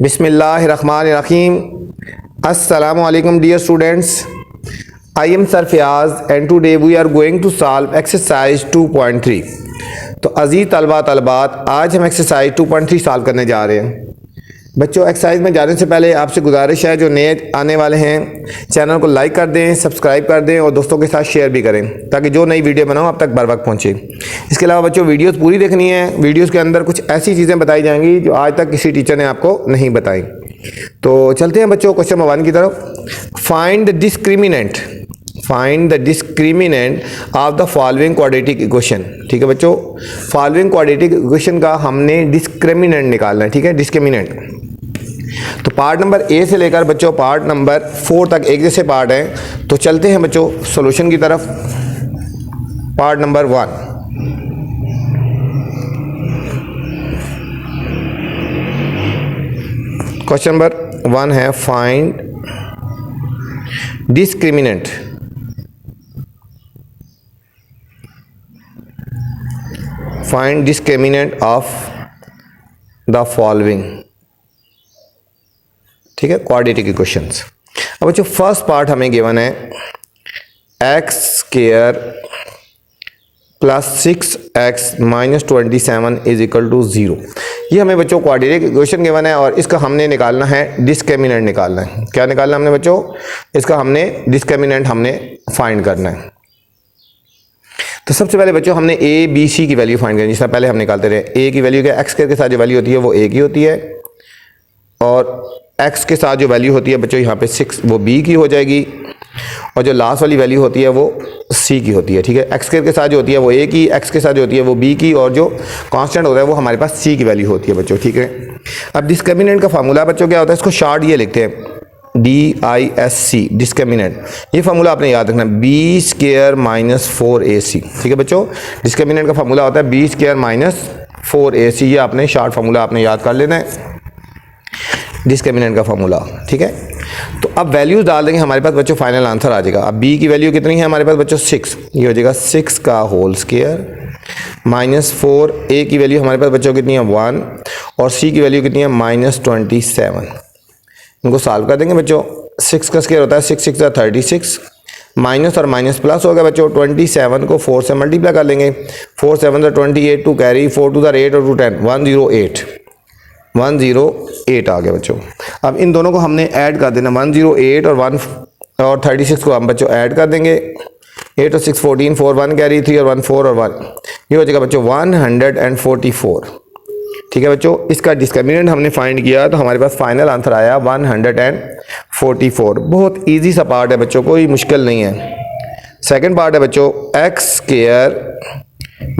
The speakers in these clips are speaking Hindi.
बिस्मिल्लाहिर्रहमानिर्रहीम। अस्सलामु अलैकुम dear students, I am sir Fayaz and today we are going to solve exercise 2.3। तो अजीज़ तलबा तलबात, आज हम एक्सरसाइज 2.3 सॉल्व करने जा रहे हैं। बच्चों, एक्सरसाइज में जाने से पहले आपसे गुजारिश है, जो नए आने वाले हैं चैनल को लाइक कर दें, सब्सक्राइब कर दें और दोस्तों के साथ शेयर भी करें ताकि जो नई वीडियो बनाऊँ आप तक बर वक्त पहुँचे। इसके अलावा बच्चों, वीडियोस पूरी देखनी है। वीडियोस के अंदर कुछ ऐसी चीज़ें बताई जाएंगी जो आज तक किसी टीचर ने आपको नहीं बताई। तो चलते हैं बच्चों क्वेश्चन नंबर 1 की तरफ। Find the discriminant of the following quadratic equation. ठीक है बच्चों, फॉलोइंग क्वाड्रेटिक इक्वेशन का हमने डिस्क्रिमिनेंट निकालना है। ठीक है, डिस्क्रिमिनेंट। तो पार्ट नंबर ए से लेकर बच्चों पार्ट नंबर 4 तक एक जैसे पार्ट हैं। तो चलते हैं बच्चों सॉल्यूशन की तरफ। पार्ट नंबर 1, क्वेश्चन नंबर 1 है find discriminant of the following. ठीक है, क्वाड्रेटिक इक्वेशंस। अब बच्चों फर्स्ट पार्ट हमें गिवन है x square plus 6x minus 27 is equal to 0। ये हमें बच्चों क्वाड्रेटिक इक्वेशन गिवन है और इसका हमने निकालना है डिस्क्रिमिनेंट निकालना है। क्या निकालना है हमने बच्चों? इसका हमने डिस्क्रिमिनेंट हमने फाइंड करना है। तो सबसे पहले बच्चों हमने ए बी सी की वैल्यू फाइंड करनी है। जिस पहले हम निकालते रहे, ए की वैल्यू क्या, एक्स के साथ जो वैल्यू होती है वो ए की होती है और एक्स के साथ जो वैल्यू होती है बच्चों यहाँ पे 6 वो बी की हो जाएगी और जो लास्ट वाली वैल्यू होती है वो सी की होती है। ठीक है, एक्स के साथ जो होती है वो ए की, एक्स के साथ जो होती है वो बी की और जो कांस्टेंट होता है वो हमारे पास सी की वैल्यू होती है बच्चों। ठीक है, अब डिस्क्रिमिनेंट का फार्मूला बच्चों क्या होता है, इसको शॉर्ट ये लिखते हैं DISC, डिस्क्रिमिनेंट। ये फार्मूला आपने याद रखना, बी स्क्वायर माइनस 4AC। ठीक है बच्चों, डिस्क्रिमिनेंट का फार्मूला होता है बी स्क्वायर माइनस 4AC। ये आपने शॉर्ट फार्मूला आपने याद कर लेना है, डिस्क्रिमिनेंट का फार्मूला। ठीक है, तो अब वैल्यूज डाल देंगे, हमारे पास बच्चों फाइनल आंसर आ जाएगा। अब बी की वैल्यू कितनी है हमारे पास बच्चों 6, ये हो जाएगा 6 का होल स्क्वायर माइनस 4। ए की वैल्यू हमारे पास बच्चों कितनी है 1 और सी की वैल्यू कितनी है माइनस 27। इनको सॉल्व कर देंगे बच्चों। 6 का स्क्वायर होता है 6 6 36, माइनस और माइनस प्लस होगा बच्चों। 27 को 4 से मल्टीप्लाई कर लेंगे, 4 7 28 टू कैरी 4 2 8 और 2 10 108 आ गया बच्चों। अब इन दोनों को हमने ऐड कर देना, 108 और 1 और 36 को हम बच्चों ऐड कर देंगे। 8 और 6 14, 4 1 कैरी 3 और 1 4 और 1, ये हो जाएगा बच्चों 144। ठीक है बच्चों, इसका डिस्क्रिमिनेंट हमने फाइंड किया तो हमारे पास फाइनल आंसर आया 144। बहुत इजी सा पार्ट है बच्चों, कोई मुश्किल नहीं है। सेकंड पार्ट है बच्चों x square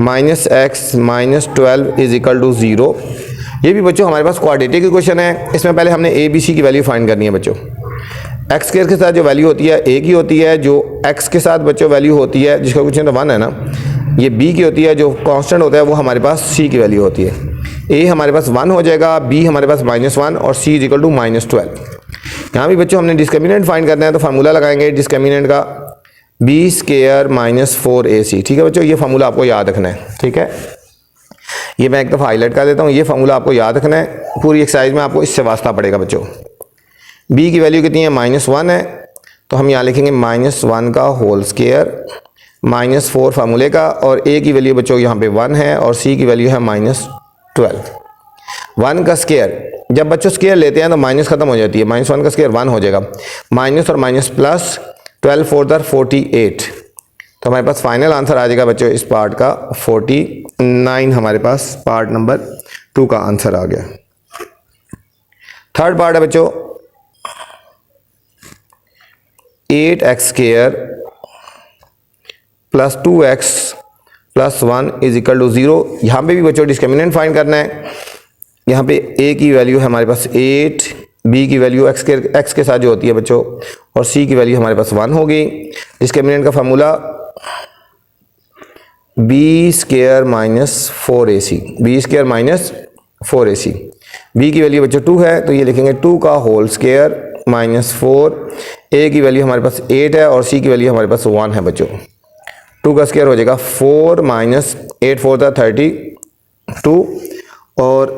minus X minus 12 is equal to 0। ये भी बच्चों हमारे पास क्वाड्रेटिक इक्वेशन है। इसमें पहले हमने ए बी सी की वैल्यू फाइंड करनी है बच्चों। एक्स स्क्वायर के साथ जो वैल्यू होती है ए की होती है, जो एक्स के साथ बच्चों वैल्यू होती है जिसका क्वेश्चन 1 है ना, ये बी की होती है, जो कांस्टेंट होता है वो हमारे पास सी की वैल्यू होती है। ए हमारे पास 1 हो जाएगा, बी हमारे पास -1 और सी इज इक्वल टू -12। यहाँ भी बच्चों हमने डिस्क्रिमिनेंट फाइंड करना है तो फार्मूला लगाएंगे डिस्क्रिमिनेंट का बी स्क्वायर माइनस 4AC। ठीक है बच्चों, ये फार्मूला आपको याद रखना है। ठीक है, ये मैं एक दफ़ा हाईलाइट कर देता हूँ। ये फार्मूला आपको याद रखना है, पूरी एक्सरसाइज में आपको इससे वास्ता पड़ेगा बच्चों। बी की वैल्यू कितनी है -1 है, तो हम यहाँ लिखेंगे -1 का होल स्क्वायर -4 फार्मूले का, और ए की वैल्यू बच्चों यहाँ पे 1 है और सी की वैल्यू है -12। 1 का स्क्वायर, जब बच्चों स्क्वायर लेते हैं तो माइनस खत्म हो जाती है, -1 का स्क्वायर 1 हो जाएगा, माइनस और माइनस प्लस 12 4 48। तो हमारे पास फाइनल आंसर आ जाएगा बच्चों इस पार्ट का 49। हमारे पास पार्ट नंबर 2 का आंसर आ गया। थर्ड पार्ट है बच्चों 8x square plus 2x plus 1 is equal to 0। यहाँ पे भी बच्चों डिस्क्रिमिनेंट फाइंड करना है। यहाँ पे a की वैल्यू है हमारे पास 8, b की वैल्यू x के साथ जो होती है बच्चों और c की वैल्यू हमारे पास 1 होगी। डिस्क्रिमिनेंट का formula B square minus 4AC, B square minus 4AC। B की वैल्यू बच्चों 2 है तो ये लिखेंगे 2 का होल स्क्वायर माइनस 4। ए की वैल्यू हमारे पास 8 है और सी की वैल्यू हमारे पास 1 है बच्चों। 2 का स्क्वायर हो जाएगा 4 माइनस 8 4 था 32 और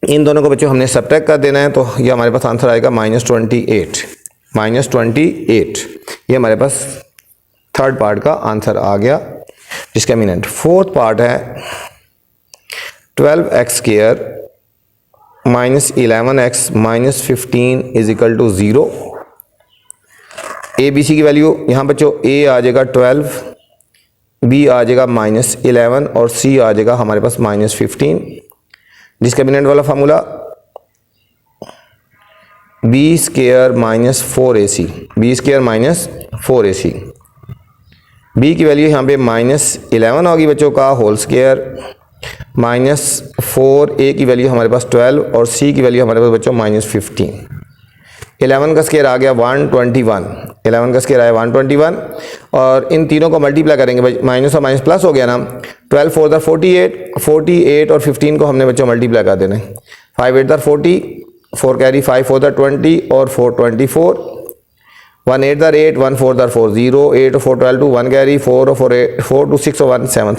इन दोनों को बच्चों हमने सब्ट्रैक्ट कर देना है, तो ये हमारे पास आंसर आएगा -28। ये हमारे पास थर्ड पार्ट का आंसर आ गया डिस्क्रिमिनेंट। फोर्थ पार्ट है 12x² -11x -15 is equal to 0। A B C की वैल्यू यहाँ बच्चों ए आ जाएगा 12, बी आ जाएगा -11 और सी आ जाएगा हमारे पास -15। डिस्क्रिमिनेंट वाला formula b² -4ac, b² -4ac। b की वैल्यू यहाँ पे -11 होगी बच्चों का होल स्क्वायर, -4, a की वैल्यू हमारे पास 12 और c की वैल्यू हमारे पास बच्चों -15। 11 का स्क्वायर आ गया 121, 11 का स्क्वायर आया 121 और इन तीनों को मल्टीप्लाई करेंगे, माइनस और माइनस प्लस हो गया ना। 12 4 * 48 और 15 को हमने बच्चों मल्टीप्लाई कर देना है। 5 8 * 40, 4 कैरी 5 4 * 20 और 4 24, 1 8 * 8, 1 4 * 4 0, 8 और 4 12 2, 1 कैरी 4 और 4 8, 4 2 6 और 1 7,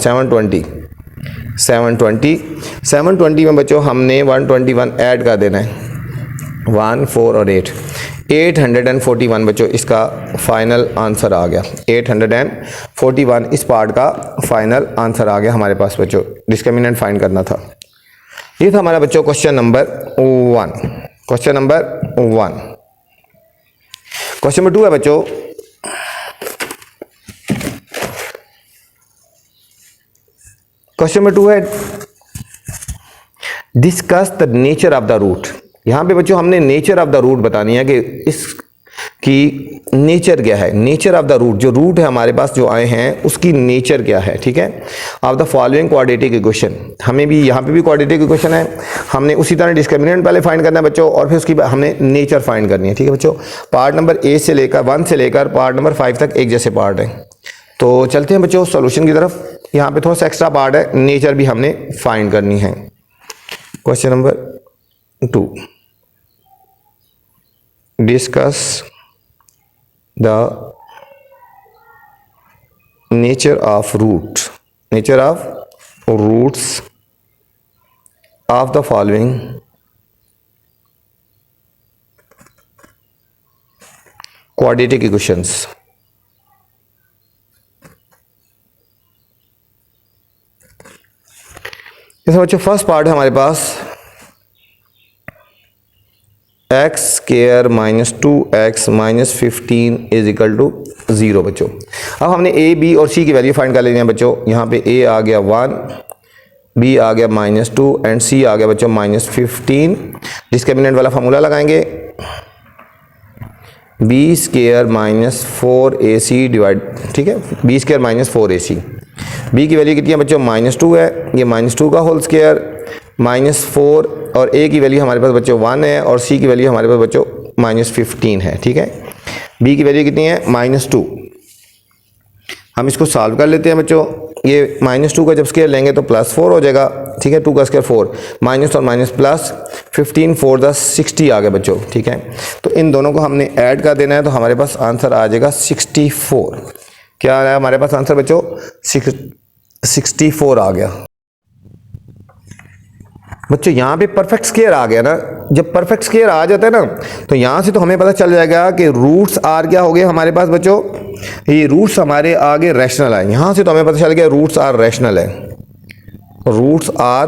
720 में बच्चों हमने 121 ऐड कर देना है, 1 4 और 8, 841 बच्चों इसका फाइनल आंसर आ गया। 841 इस पार्ट का फाइनल आंसर आ गया हमारे पास बच्चों। डिस्क्रिमिनेंट फाइंड करना था। ये था हमारा बच्चों question number 1। Question number 1। Question number 2 है बच्चों, क्वेश्चन नंबर 2 है discuss the nature of the root. यहां पे बच्चों हमने नेचर ऑफ द रूट बतानी है कि इसकी नेचर क्या है। नेचर ऑफ द रूट, जो रूट है हमारे पास जो आए हैं उसकी नेचर क्या है, ठीक है। Of the following quadratic equation, हमें भी यहाँ पे भी क्वाड्रेटिक इक्वेशन है, हमने उसी तरह डिस्क्रिमिनेंट पहले फाइंड करना है बच्चों और फिर उसकी हमने नेचर फाइंड करनी है, ठीक है बच्चों। पार्ट नंबर 1 से लेकर पार्ट नंबर 5 तक एक जैसे पार्ट है। तो चलते हैं बच्चों सॉल्यूशन की तरफ। यहाँ पे थोड़ा सा एक्स्ट्रा पार्ट है, नेचर भी हमने फाइंड करनी है। Question number 2, discuss the nature of roots of the following quadratic equations. इसमें बच्चों फर्स्ट पार्ट है हमारे पास x² -2x -15 is equal to 0 बच्चों। अब हमने a b और c की वैल्यू फाइंड कर लेनी है बच्चों। यहाँ पे a आ गया 1, b आ गया -2 एंड c आ गया बच्चों -15। डिस्क्रिमिनेंट वाला फार्मूला लगाएंगे, b² -4ac डिवाइड, ठीक है, b² -4ac। b की वैल्यू कितनी है बच्चों -2 है, ये -2 का होल स्क्वायर, -4 और a की वैल्यू हमारे पास बच्चों 1 है और c की वैल्यू हमारे पास बच्चों -15 है, ठीक है। b की वैल्यू कितनी है -2। हम इसको सॉल्व कर लेते हैं बच्चों। ये -2 का जब स्क्वायर लेंगे तो +4 हो जाएगा, ठीक है। 2 का स्क्वायर 4, माइनस और माइनस प्लस, 15 4 * 60 आ गया बच्चों, ठीक है। तो इन दोनों को हमने ऐड कर देना है, तो हमारे पास आंसर आ जाएगा 64। क्या आया हमारे पास आंसर बच्चों? 64 आ गया बच्चों। यहाँ पे परफेक्ट स्क्वायर आ गया ना। जब परफेक्ट स्क्वायर आ जाता है ना तो यहाँ से तो हमें पता चल जाएगा कि रूट्स आर क्या हो गए हमारे पास बच्चों, ये रूट्स हमारे आगे रैशनल है। यहाँ से तो हमें पता चल गया रूट्स आर रैशनल है, रूट्स आर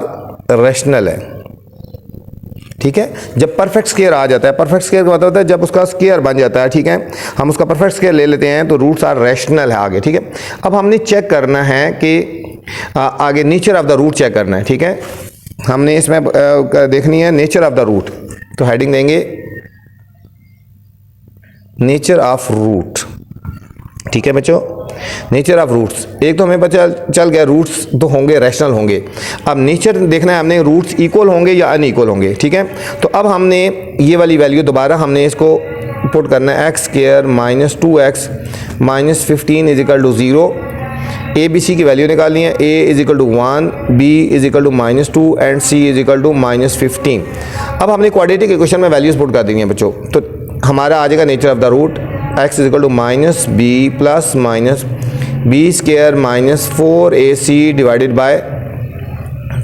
रैशनल है, ठीक है। जब परफेक्ट स्क्वायर आ जाता है, परफेक्ट स्क्वायर का मतलब होता है जब उसका स्क्वायर बन जाता है, ठीक है। हम उसका परफेक्ट स्क्वायर ले लेते हैं तो रूट्स आर रैशनल है आगे, ठीक है। अब हमने चेक करना है कि आगे nature of the root check करना है, ठीक है। हमने इसमें देखनी है नेचर ऑफ द रूट, तो हेडिंग देंगे नेचर ऑफ रूट, ठीक है बच्चों। नेचर ऑफ रूट्स, एक तो हमें पता चल गया रूट्स तो होंगे रैशनल होंगे। अब नेचर देखना है हमने, रूट्स इक्वल होंगे या अनइक्वल होंगे, ठीक है। तो अब हमने ये वाली वैल्यू दोबारा हमने इसको पुट करना है, x² -2x -15 is equal to 0। A B C की वैल्यू निकालनी है, a is equal to 1, b is equal to -2 and c is equal to -15। अब हमने क्वाड्रेटिक इक्वेशन में वैल्यूज पुट कर देनी है बच्चों। तो हमारा आ जाएगा nature of the root, x is equal to -b plus -b² -4ac divided by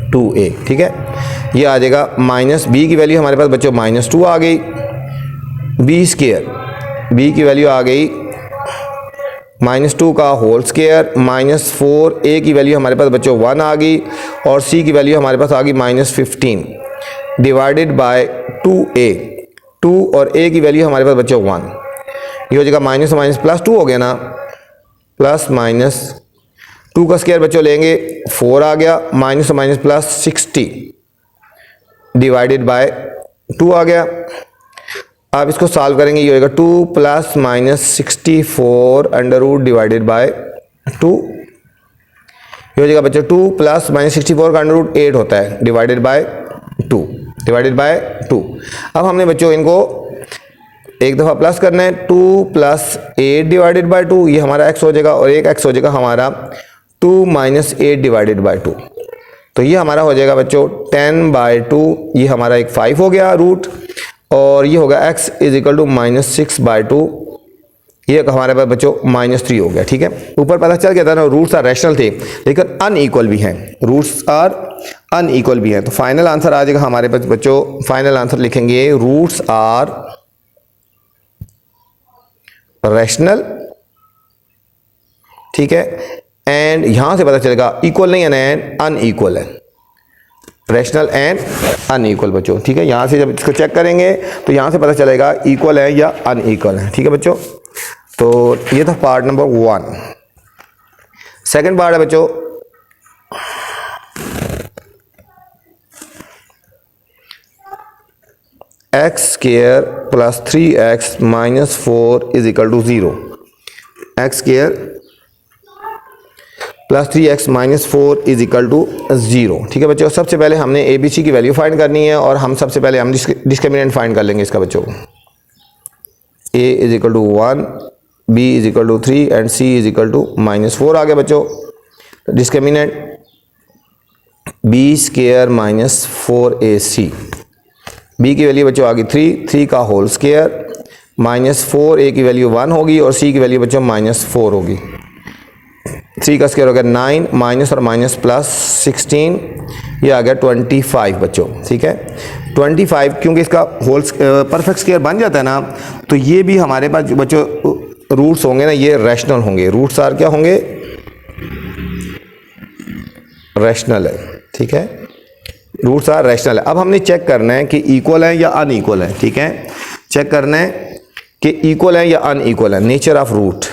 2a, ठीक है। ये आ जाएगा माइनस b की वैल्यू हमारे पास बच्चों -2 आ गई, b स्क्वायर, b की वैल्यू आ गई -2 का होल स्क्वायर, -4a की वैल्यू हमारे पास बच्चों 1 आ गई और c की वैल्यू हमारे पास आ गई -15 डिवाइडेड बाय 2a, 2 और a की वैल्यू हमारे पास बच्चों 1। ये हो जाएगा माइनस माइनस प्लस 2 हो गया ना, प्लस माइनस 2 का स्क्वायर बच्चों लेंगे 4 आ गया, minus minus plus 60 divided by 2 आ गया। आप इसको सॉल्व करेंगे, ये होगा 2 plus minus 64 under root divided by 2। ये हो जाएगा बच्चों 2 प्लस माइनस 64 का अंडर रूट 8 होता है डिवाइडेड बाय 2, डिवाइडेड बाय 2। अब हमने बच्चों इनको एक दफ़ा प्लस करना है, 2 प्लस 8 डिवाइडेड बाय 2, ये हमारा x हो जाएगा और एक x हो जाएगा हमारा 2 माइनस 8 डिवाइडेड बाय 2। तो ये हमारा हो जाएगा बच्चों 10/2, ये हमारा एक 5 हो गया रूट, और ये होगा x इज इक्वल टू -6/2, ये हमारे पास बच्चों -3 हो गया, ठीक है। ऊपर पता चल गया था ना रूट्स आर रैशनल थे लेकिन अनइक्वल भी हैं, रूट्स आर अनइक्वल भी हैं। तो फाइनल आंसर आ जाएगा हमारे पास बच्चों, फाइनल आंसर लिखेंगे रूट्स आर रैशनल, ठीक है। एंड यहां से पता चलेगा इक्वल नहीं है एंड अनइक्वल है, रैशनल एंड अनइक्वल बच्चों, ठीक है। यहां से जब इसको चेक करेंगे तो यहां से पता चलेगा इक्वल है या अनइक्वल है, ठीक है बच्चों। तो ये था पार्ट नंबर 1। सेकंड पार्ट है बच्चों x square plus 3x minus 4 is equal to 0। X square plus 3x minus 4 is equal to 0, ठीक है बच्चों। सबसे पहले हमने ए बी सी की वैल्यू फाइंड करनी है और हम सबसे पहले हम डिस्क्रिमिनेंट फाइंड कर लेंगे इसका बच्चों। a is equal to 1, b is equal to 3 and c is equal to -4 आ गया बच्चों। Discriminant b square minus 4ac, b की वैल्यू बच्चों आ गई 3 का होल स्क्वायर, -4a की वैल्यू 1 होगी और c की वैल्यू बच्चों -4 होगी। 3 का स्क्वायर हो गया 9, माइनस और माइनस प्लस 16, ये आ गया 25 बच्चों, ठीक है। 25 क्योंकि इसका होल परफेक्ट स्क्वायर बन जाता है ना, तो ये भी हमारे पास बच्चों रूट्स होंगे ना, ये रैशनल होंगे। रूट्स आर क्या होंगे, रैशनल है, ठीक है। रूट्स आर रैशनल है। अब हमने चेक करना है कि इक्वल है या अनइक्वल है, ठीक है। चेक करना है कि इक्वल है या अनइक्वल है, नेचर ऑफ रूट,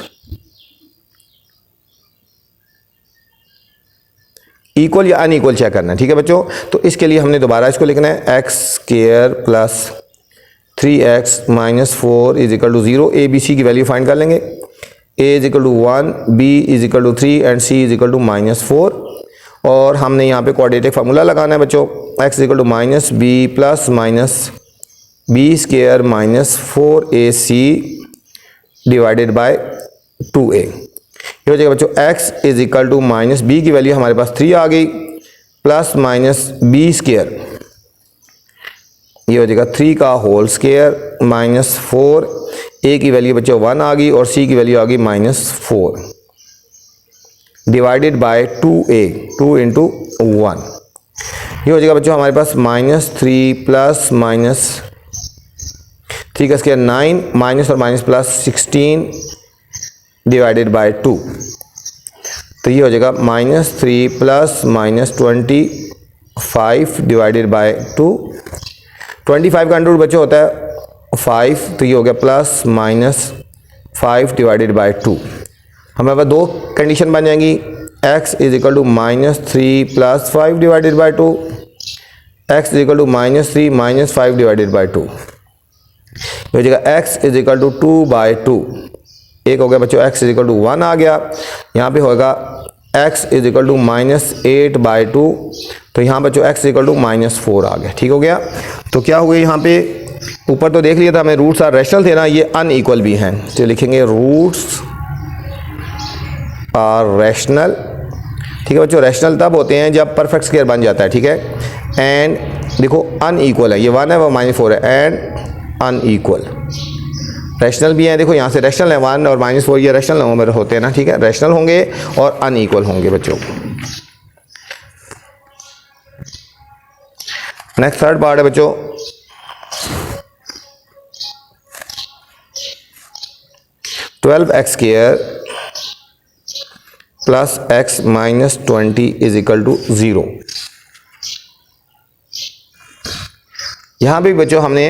इक्वल या अनइक्वल चेक करना है, ठीक है बच्चों। तो इसके लिए हमने दोबारा इसको लिखना है x square plus 3x minus 4 is equal to 0। A B C की वैल्यू फाइंड कर लेंगे, a is equal to 1, b is equal to 3 and c is equal to -4। और हमने यहाँ पे क्वाड्रेटिक फार्मूला लगाना है बच्चों, x is equal to minus B plus minus B square minus 4ac divided by 2a। ये हो जाएगा बच्चों x is equal to minus B की वैल्यू हमारे पास 3 आ गई, प्लस माइनस बी स्क्वायर, ये हो जाएगा 3 का होल स्क्वायर माइनस 4, a की वैल्यू बच्चों 1 आ गई और c की वैल्यू आ गई -4 डिवाइडेड बाय 2a, 2 इंटू 1। ये हो जाएगा बच्चों हमारे पास -3 प्लस माइनस 3 का स्क्वायर 9, माइनस और माइनस प्लस 16 डिवाइडेड बाय 2। तो ये हो जाएगा -3 प्लस माइनस 25 डिवाइडेड बाय 2। 25 का अंडर रूट बच्चों होता है 5, तो ये हो गया प्लस माइनस 5 डिवाइडेड बाय 2। हमारे पास दो कंडीशन बन जाएंगी, x is equal to -3 plus 5 divided by 2, x is equal to -3 minus 5 divided by 2। हो जाएगा x इज इक्वल टू 2/2। एक हो गया बच्चों x इज इक्वल टू 1 आ गया, यहाँ पे होगा x इज इक्वल टू -8/2, तो यहाँ बच्चों x इज इक्वल टू -4 आ गया, ठीक हो गया। तो क्या हो गया यहाँ पे, ऊपर तो देख लिया था हमें रूट्स आर रैशनल थे ना, ये अनइक्वल भी हैं, तो लिखेंगे रूट्स आर रैशनल, ठीक है बच्चों। रैशनल तब होते हैं जब परफेक्ट स्क्वायर बन जाता है, ठीक है। एंड देखो अनइक्वल है, ये 1 है वो -4 है, एंड अनइक्वल रैशनल भी है। देखो यहाँ से रैशनल है 1 और -4, ये रैशनल नंबर होते हैं ना, ठीक है। रैशनल होंगे और अनइक्वल होंगे बच्चों। नेक्स्ट थर्ड पार्ट है बच्चों, twelve X square plus X minus 20 is equal to 0। यहां पे बच्चों हमने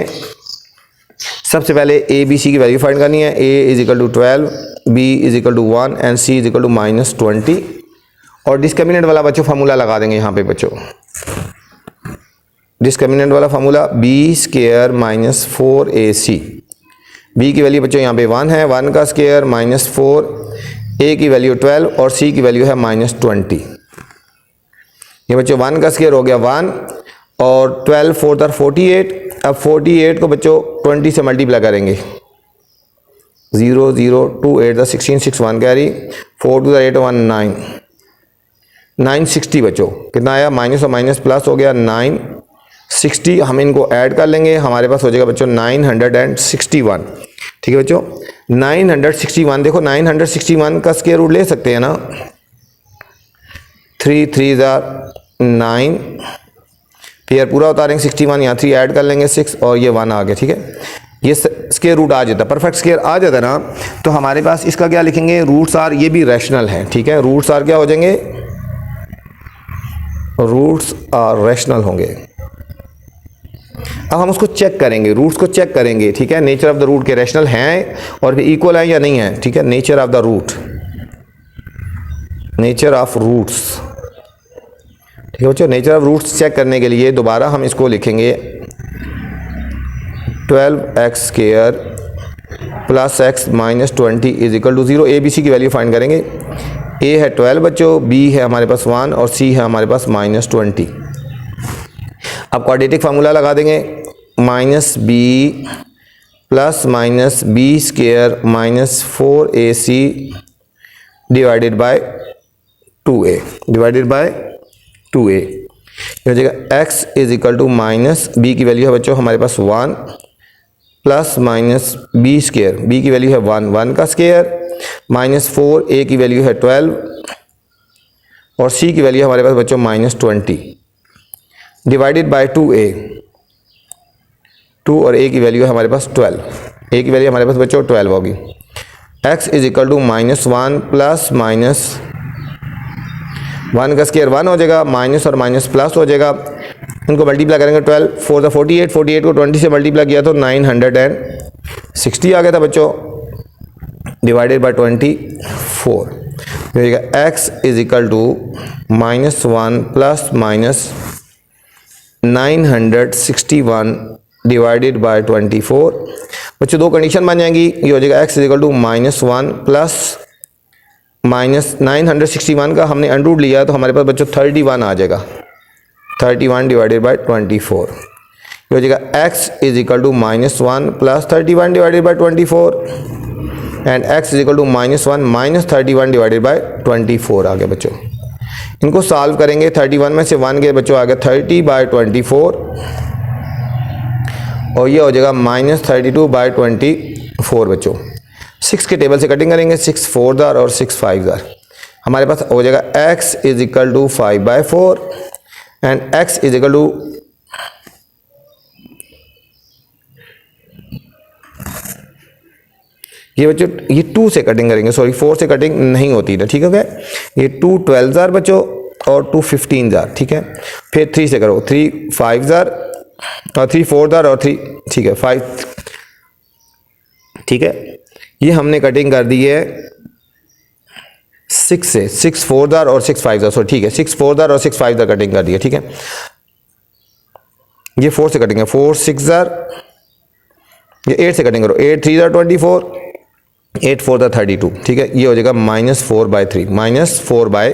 सबसे पहले ए बी सी की वैल्यू फाइंड करनी है। A is equal to 12, B is equal to 1 and C is equal to minus 20। और डिस्क्रिमिनेंट वाला बच्चों फार्मूला लगा देंगे यहाँ पे बच्चों। डिस्क्रिमिनेंट वाला formula B square minus 4ac। B की वैल्यू बच्चों यहाँ पे 1 है, 1 का स्क्वायर माइनस 4, ए की वैल्यू 12 और सी की वैल्यू है माइनस 20। ये बच्चों 1 का स्क्वायर हो गया 1 और 12 4 तर 48। अब 48 को बच्चों 20 से मल्टीप्लाई करेंगे, 0 0 2 8 द 16 6 1 कैरी 4 2 8 1 9 960 बच्चों कितना आया, माइनस और माइनस प्लस हो गया 960। हम इनको ऐड कर लेंगे, हमारे पास हो जाएगा बच्चों 961। ठीक है बच्चों 961। देखो 961 का स्क्वायर रूट ले सकते हैं ना, 3 3 9, फिर पूरा उतारेंगे 61, यहाँ 3 ऐड कर लेंगे 6 और ये 1 आ गया। ठीक है, ये स्क्वायर रूट आ जाता, परफेक्ट स्क्वायर आ जाता ना, तो हमारे पास इसका क्या लिखेंगे, रूट्स आर, ये भी रैशनल है। ठीक है, रूट्स आर क्या हो जाएंगे, रूट्स आर रैशनल होंगे। अब हम उसको चेक करेंगे, रूट्स को चेक करेंगे। ठीक है, नेचर ऑफ द रूट के रैशनल हैं और फिर इक्वल है या नहीं है। ठीक है, nature of the root, nature of roots. ठीक है बच्चों, नेचर ऑफ रूट्स चेक करने के लिए दोबारा हम इसको लिखेंगे 12x square plus X minus 20 is equal to 0। A B C की वैल्यू फाइंड करेंगे। ए है 12 बच्चों, बी है हमारे पास 1 और सी है हमारे पास माइनस 20। अब क्वाड्रेटिक फार्मूला लगा देंगे, minus B plus minus B square minus 4ac divided by 2a, divided by 2a। हो जाएगा x is equal to minus B की वैल्यू है बच्चों हमारे पास 1 plus minus B square, B की वैल्यू है 1, 1 का स्क्वायर माइनस 4, a की वैल्यू है 12 और c की वैल्यू हमारे पास बच्चों माइनस 20 डिवाइडेड बाय 2a। 2 और a की वैल्यू है हमारे पास 12, a की वैल्यू हमारे पास बच्चों 12 होगी। x is equal to minus 1 plus minus 1 का स्क्वायर 1 हो जाएगा, माइनस और माइनस प्लस हो जाएगा, इनको मल्टीप्लाई करेंगे 12 4 द 48, 48 को 20 से मल्टीप्लाई किया तो 960 आ गया था बच्चों, डिवाइडेड बाय 24। हो जाएगा x is equal to minus 1 plus minus 961 divided by 24। बच्चों दो कंडीशन बन जाएंगी, ये हो जाएगा x is equal to minus 1 plus minus 961 का हमने अंडर रूट लिया तो हमारे पास बच्चों 31 आ जाएगा, 31 डिवाइडेड बाय 24। ये हो जाएगा x is equal to minus 1 plus 31 divided by 24 and x is equal to minus 1 minus 31 divided by 24 आ गया बच्चों। इनको सॉल्व करेंगे, 31 में से 1 गए बच्चों आ गया 30 बाय 24 और ये हो जाएगा माइनस 32 बाय 24 बच्चों। 6 के टेबल से कटिंग करेंगे, 6 4 दार और 6 5 दार, हमारे पास हो जाएगा x is equal to 5 by 4 and x is equal to ये बच्चों ये 2 से कटिंग करेंगे, सॉरी 4 से कटिंग नहीं होती है। ठीक है, ये 2 12 जार बच्चों और 2 15 जार। ठीक है, फिर 3 से करो, 3 5 जार और 3 4 जार और 3, ठीक है 5। ठीक है, ये हमने कटिंग कर दी है 6 से, 6 4 दार और 6 5 दार, सो ठीक है 6 4 दार और 6 5 दार कटिंग कर दी है। ठीक है, ये 4 से कटिंग है, 4 6 दार, ये 8 से कटिंग करो, 8 3 दार 24, 8 4 दार 32। ठीक है, ये हो जाएगा माइनस 4 बाय 3, माइनस 4 बाय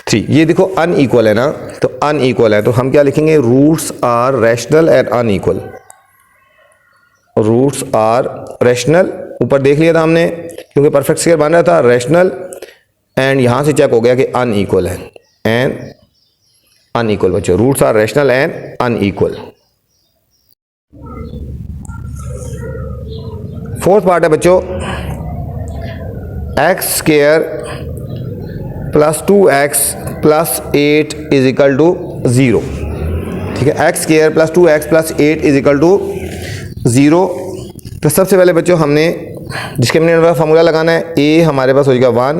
3। ये देखो अनइक्वल है ना, तो अनइक्वल है तो हम क्या लिखेंगे, roots are rational and unequal. Roots are rational, ऊपर देख लिया था हमने क्योंकि परफेक्ट स्क्वायर बन रहा था, रैशनल एंड यहां से चेक हो गया कि अनइक्वल है एंड अनइक्वल बच्चों, roots are rational and unequal. Fourth part है बच्चों, x square plus 2x plus 8 is equal to 0। ठीक है। X square plus 2x plus 8 is equal to 0। तो सबसे पहले बच्चों हमने डिस्क्रिमिनेंट वाला फार्मूला लगाना है। ए हमारे पास हो जाएगा 1,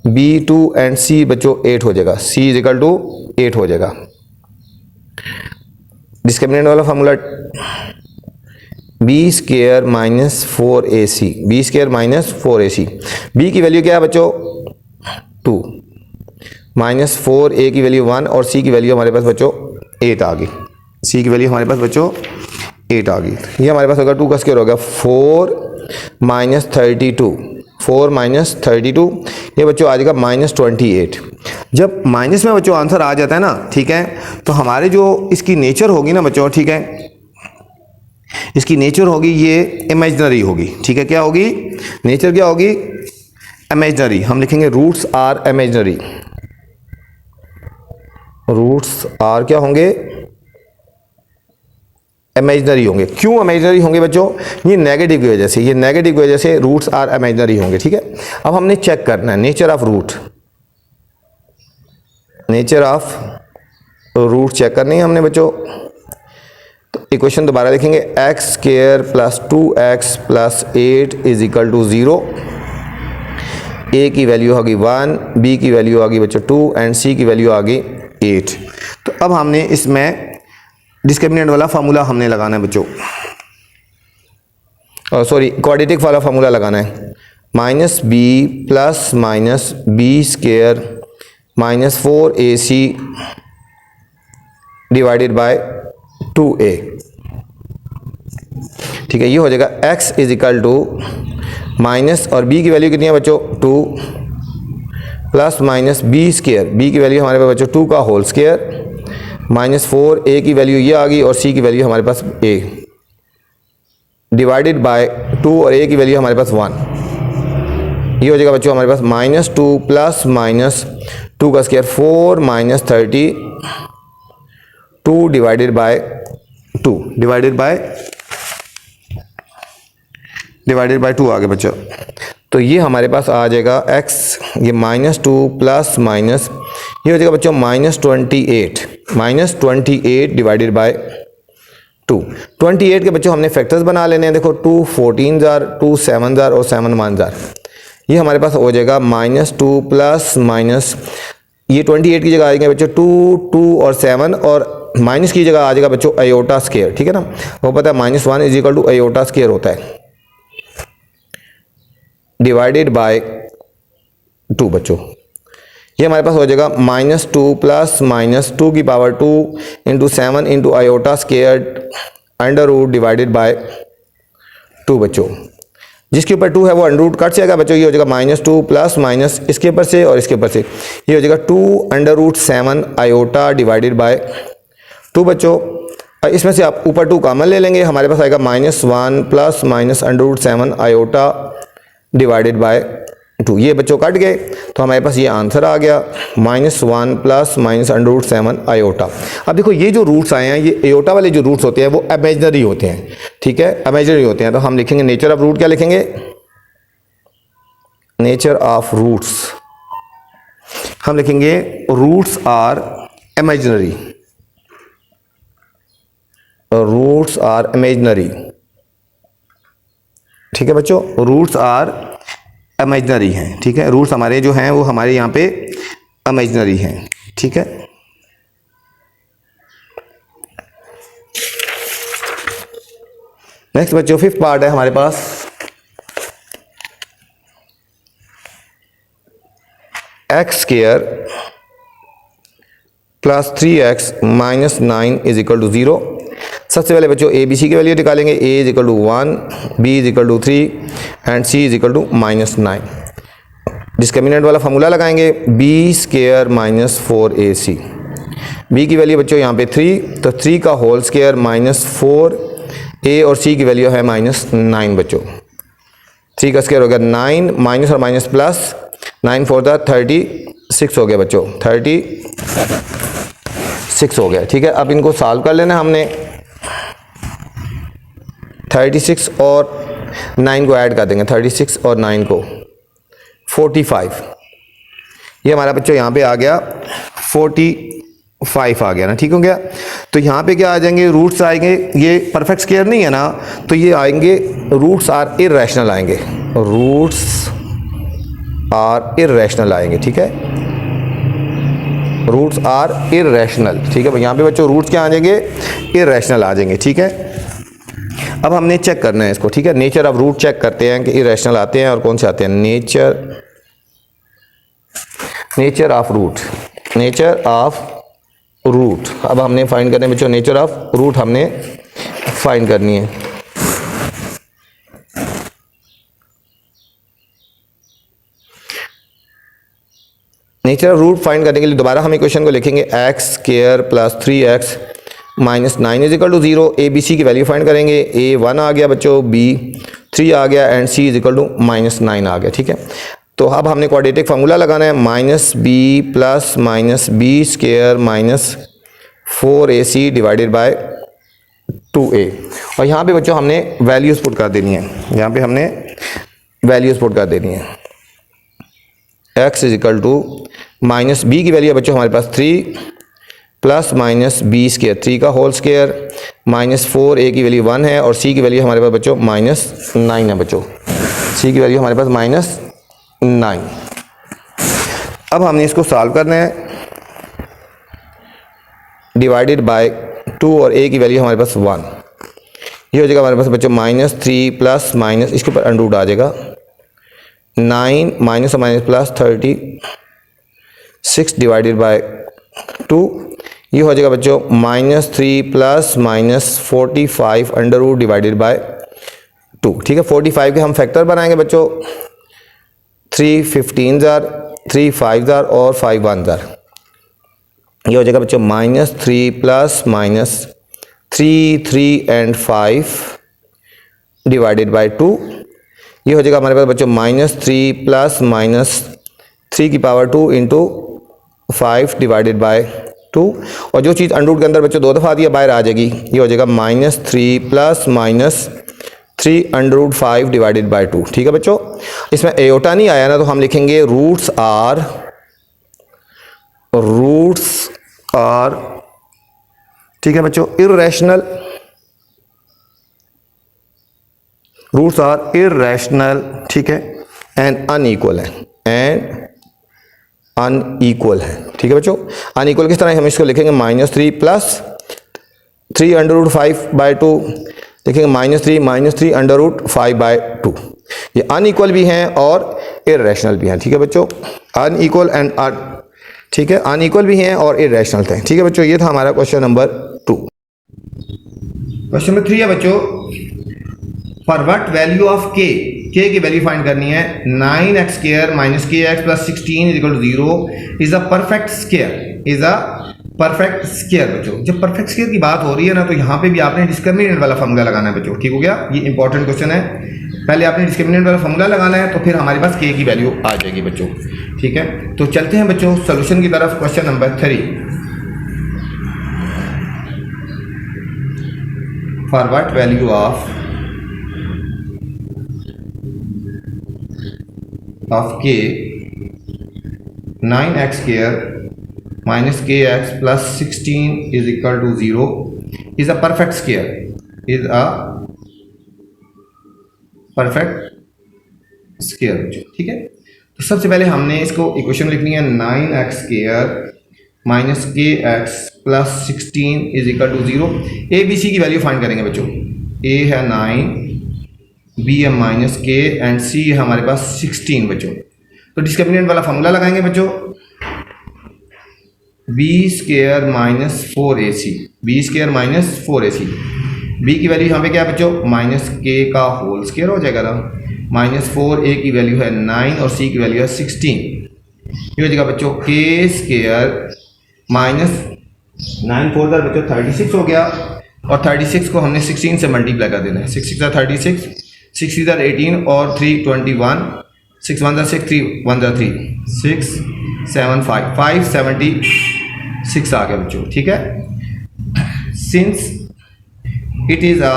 बी 2 एंड सी बच्चों 8 हो जाएगा। सी इज इक्वल टू 8 हो जाएगा। डिस्क्रिमिनेंट वाला formula B square minus 4ac, B square minus 4ac। B की वैल्यू क्या है बच्चों 2, माइनस 4a की वैल्यू 1 और c की वैल्यू हमारे पास बच्चों 8 आ गई। c की वैल्यू हमारे पास बच्चों 8 आ गई। ये हमारे पास होगा 2 का स्क्वायर होगा 4 माइनस 32, 4 माइनस 32, ये बच्चों आ जाएगा माइनस 28। जब माइनस में बच्चों आंसर आ जाता है ना, ठीक है, तो हमारे जो इसकी नेचर होगी ना बच्चों, ठीक है, इसकी नेचर होगी ये इमेजिनरी होगी। ठीक है, क्या होगी नेचर, क्या होगी इमेजिनरी। हम लिखेंगे roots are imaginary, roots are क्या होंगे इमेजिनरी होंगे। क्यों इमेजिनरी होंगे बच्चों, ये नेगेटिव की वजह से, ये नेगेटिव की वजह से रूट्स आर इमेजिनरी होंगे। ठीक है, अब हमने चेक करना है nature of root, nature of root check करनी है हमने बच्चों। तो इक्वेशन दोबारा लिखेंगे, x square plus 2x plus 8 is equal to 0। A की वैल्यू होगी 1, बी की वैल्यू आ गई बच्चों 2 एंड सी की वैल्यू आ गई 8। तो अब हमने इसमें डिस्क्रिमिनेंट वाला फार्मूला हमने लगाना है बच्चों, सॉरी क्वाड्रेटिक वाला फार्मूला लगाना है। Minus B plus minus B square minus 4ac divided by 2a। ठीक है, ये हो जाएगा x is equal to minus, और b की वैल्यू कितनी है बच्चों 2, plus minus B square, b की वैल्यू हमारे पास बच्चों 2 का होल स्क्वायर माइनस 4a की वैल्यू ये आ गई और c की वैल्यू हमारे पास a डिवाइडेड बाय 2 और a की वैल्यू हमारे पास 1। ये हो जाएगा बच्चों हमारे पास माइनस 2 प्लस माइनस 2 का square 4 minus 32 divided by 2 divided by 2 आ गया बच्चों। तो ये हमारे पास आ जाएगा x, ये माइनस 2 प्लस माइनस, ये हो जाएगा बच्चों माइनस 28 डिवाइडेड बाय 2। 28 के बच्चों हमने फैक्टर्स बना लेने हैं। देखो 2 14 जार, 2 7 जार और 7 1 जार। ये हमारे पास हो जाएगा माइनस 2 प्लस माइनस, ये 28 की जगह आ जाएंगे बच्चों 2 2 और 7, और माइनस की जगह आ जाएगा बच्चों आयोटा स्क्वायर। ठीक है ना, वो पता है minus 1 is equal to iota square होता है, डिवाइडेड बाय 2 बच्चों। ये हमारे पास हो जाएगा माइनस 2 प्लस माइनस 2 की power 2 into 7 into iota square under root divided by 2 बच्चों। जिसके ऊपर 2 है वो अंडर रूट कट जाएगा बच्चों। ये हो जाएगा माइनस 2 प्लस माइनस इसके ऊपर से और इसके ऊपर से, ये हो जाएगा 2 under root 7 iota divided by 2 बच्चों। इसमें से आप ऊपर 2 कॉमन ले लेंगे, हमारे पास आएगा minus 1 plus minus under root 7 iota divided by 2। ये बच्चों कट गए तो हमारे पास ये आंसर आ गया minus 1 plus minus under root 7 iota. अब देखो ये जो रूट्स आए हैं, ये आयोटा वाले जो रूट्स होते हैं वो इमेजिनरी होते हैं। ठीक है, इमेजिनरी होते हैं। तो हम लिखेंगे नेचर ऑफ रूट, क्या लिखेंगे नेचर ऑफ रूट्स, हम लिखेंगे roots are imaginary, roots are imaginary. ठीक है बच्चों, रूट्स आर इमेजिनरी हैं। ठीक है, रूट्स हमारे जो हैं वो हमारे यहाँ पे इमेजिनरी हैं। ठीक है, नेक्स्ट बच्चों 5th पार्ट है हमारे पास। X square plus 3x minus 9 is equal to 0। सबसे पहले बच्चों ए बी सी की वैल्यू निकालेंगे। a is equal to 1, b is equal to 3 and c is equal to minus 9। Discriminant वाला फार्मूला लगाएंगे, b square minus 4ac। b की वैल्यू बच्चों यहाँ पे 3, तो 3 का होल स्क्वायर माइनस 4, a और c की वैल्यू है माइनस 9 बच्चों। 3 का स्क्वायर हो गया 9, माइनस और माइनस प्लस, 9 4 36 हो गया बच्चों, 36 हो गया। ठीक है, अब इनको सॉल्व कर लेना हमने। 36 और 9 को ऐड कर देंगे, 36 और 9 को 45। ये हमारा बच्चों यहाँ पे आ गया 5 आ गया ना, ठीक हो गया। तो यहाँ पे क्या आ जाएंगे, रूट्स आएंगे, ये परफेक्ट स्क्वायर नहीं है ना, तो ये आएंगे रूट्स आर इर्रेशनल आएंगे, रूट्स आर इर्रेशनल आएंगे, ठीक है, रूट्स आर इर्रेशनल, ठीक है। यहाँ पे बच्चों रूट्स क्या आ जाएंगे, इर्रेशनल आ जाएंगे, ठीक है। अब हमने चेक करना है इसको, ठीक है, नेचर ऑफ रूट चेक करते हैं कि इर्रेशनल आते हैं और कौन से आते हैं। Nature of root, nature of root. अब हमने फाइंड करने बच्चों नेचर ऑफ रूट हमने फाइंड करनी है। नेचर ऑफ रूट फाइंड करने के लिए दोबारा हम इक्वेशन को लिखेंगे x square plus 3x minus 9 is equal to 0। A B C की वैल्यू फाइंड करेंगे, ए 1 आ गया बच्चों, बी 3 आ गया and C is equal to minus 9 आ गया, ठीक है। तो अब हमने क्वाड्रेटिक फार्मूला लगाना है, minus B plus minus B square minus 4ac divided by 2a। और यहाँ पे बच्चों हमने वैल्यूज पुट कर देनी है, यहाँ पे हमने वैल्यूज पुट कर देनी है। x is equal to minus B की वैल्यू है बच्चों हमारे पास 3 प्लस माइनस बी स्क्वायर 3 का होल स्क्वायर माइनस 4a की वैल्यू 1 है और c की वैल्यू हमारे पास बच्चों माइनस 9 है बच्चों, c की वैल्यू हमारे पास माइनस 9। अब हमने इसको सॉल्व करना है, डिवाइडेड बाय 2 और a की वैल्यू हमारे पास 1, ये हो जाएगा हमारे पास बच्चों माइनस 3 प्लस माइनस इसके ऊपर अंडर रूट आ जाएगा 9 minus minus plus 36 divided by 2, ये हो जाएगा बच्चों minus 3 plus minus 45 under root divided by 2, ठीक है। 45 के हम फैक्टर बनाएंगे बच्चों, 3 15 जार, 3 5 जार और 5 1 जार, ये हो जाएगा बच्चों minus 3 plus minus 3 and 5 divided by 2, ये हो जाएगा हमारे पास बच्चों माइनस 3 प्लस माइनस 3 की पावर 2 इंटू 5 डिवाइडेड बाय 2, और जो चीज़ अंडर रूट के अंदर बच्चों 2 दफ़ा दिया बाहर आ जाएगी, ये हो जाएगा minus 3 plus minus 3 under root 5 divided by 2, ठीक है बच्चों। इसमें एयोटा नहीं आया ना, तो हम लिखेंगे रूट्स आर, ठीक है बच्चों, इर्रेशनल, रूट्स आर इर्रेशनल, ठीक है, एंड अनइक्वल है, अनइक्वल है, ठीक है बच्चों। अनइक्वल किस तरह हम इसको लिखेंगे, minus 3 plus 3 under root 5 by 2, लिखेंगे माइनस 3 अंडर रूट 5 बाय 2। ये अनइक्वल भी हैं और इर्रेशनल भी हैं, ठीक है बच्चों, अनइक्वल एंड ठीक है, अनइक्वल भी हैं और इर्रेशनल थे, ठीक है बच्चों। ये था हमारा क्वेश्चन नंबर 2। क्वेश्चन नंबर 3 है बच्चों, for what value of k की वैल्यू फाइंड करनी है, 9x square minus kx plus 16 is equal to 0 is a perfect square, is a perfect square. बच्चों जब परफेक्ट स्क्वायर की बात हो रही है ना, तो यहाँ पे भी आपने डिस्क्रिमिनेंट वाला फॉर्मूला लगाना है बच्चों, ठीक हो गया, ये इंपॉर्टेंट क्वेश्चन है। पहले आपने डिस्क्रिमिनेंट वाला फॉर्मूला लगाना है, तो फिर हमारे पास k की वैल्यू आ जाएगी बच्चों, ठीक है। तो चलते हैं बच्चों सोल्यूशन की तरफ। Question number 3, for what value of k 9x square minus kx plus 16 is equal to 0 is a perfect square, is a perfect square, ठीक है। तो सबसे पहले हमने इसको इक्वेशन लिखनी है, 9x square minus kx plus 16 is equal to 0। A B C की वैल्यू फाइंड करेंगे बच्चों, ए है 9, बी है माइनस k एंड सी है हमारे पास 16 बच्चों। तो डिस्क्रिमिनेंट वाला फॉर्मूला लगाएंगे बच्चों, b square minus 4ac, B square minus 4ac, B की वैल्यू यहाँ पे क्या है बच्चों, माइनस k का होल स्क्वायर हो जाएगा ना, माइनस 4a की वैल्यू है 9 और c की वैल्यू है 16, ये हो जाएगा बच्चों k स्क्वायर माइनस 9 4 का बच्चों 36 हो गया, और 36 को हमने 16 से मल्टीप्लाई कर देना है, 6 6 36, 6 3 18 और 3 21, 6 1 6 3 1 3 6 7 5 5 76 आ गया बच्चों, ठीक है। Since it is a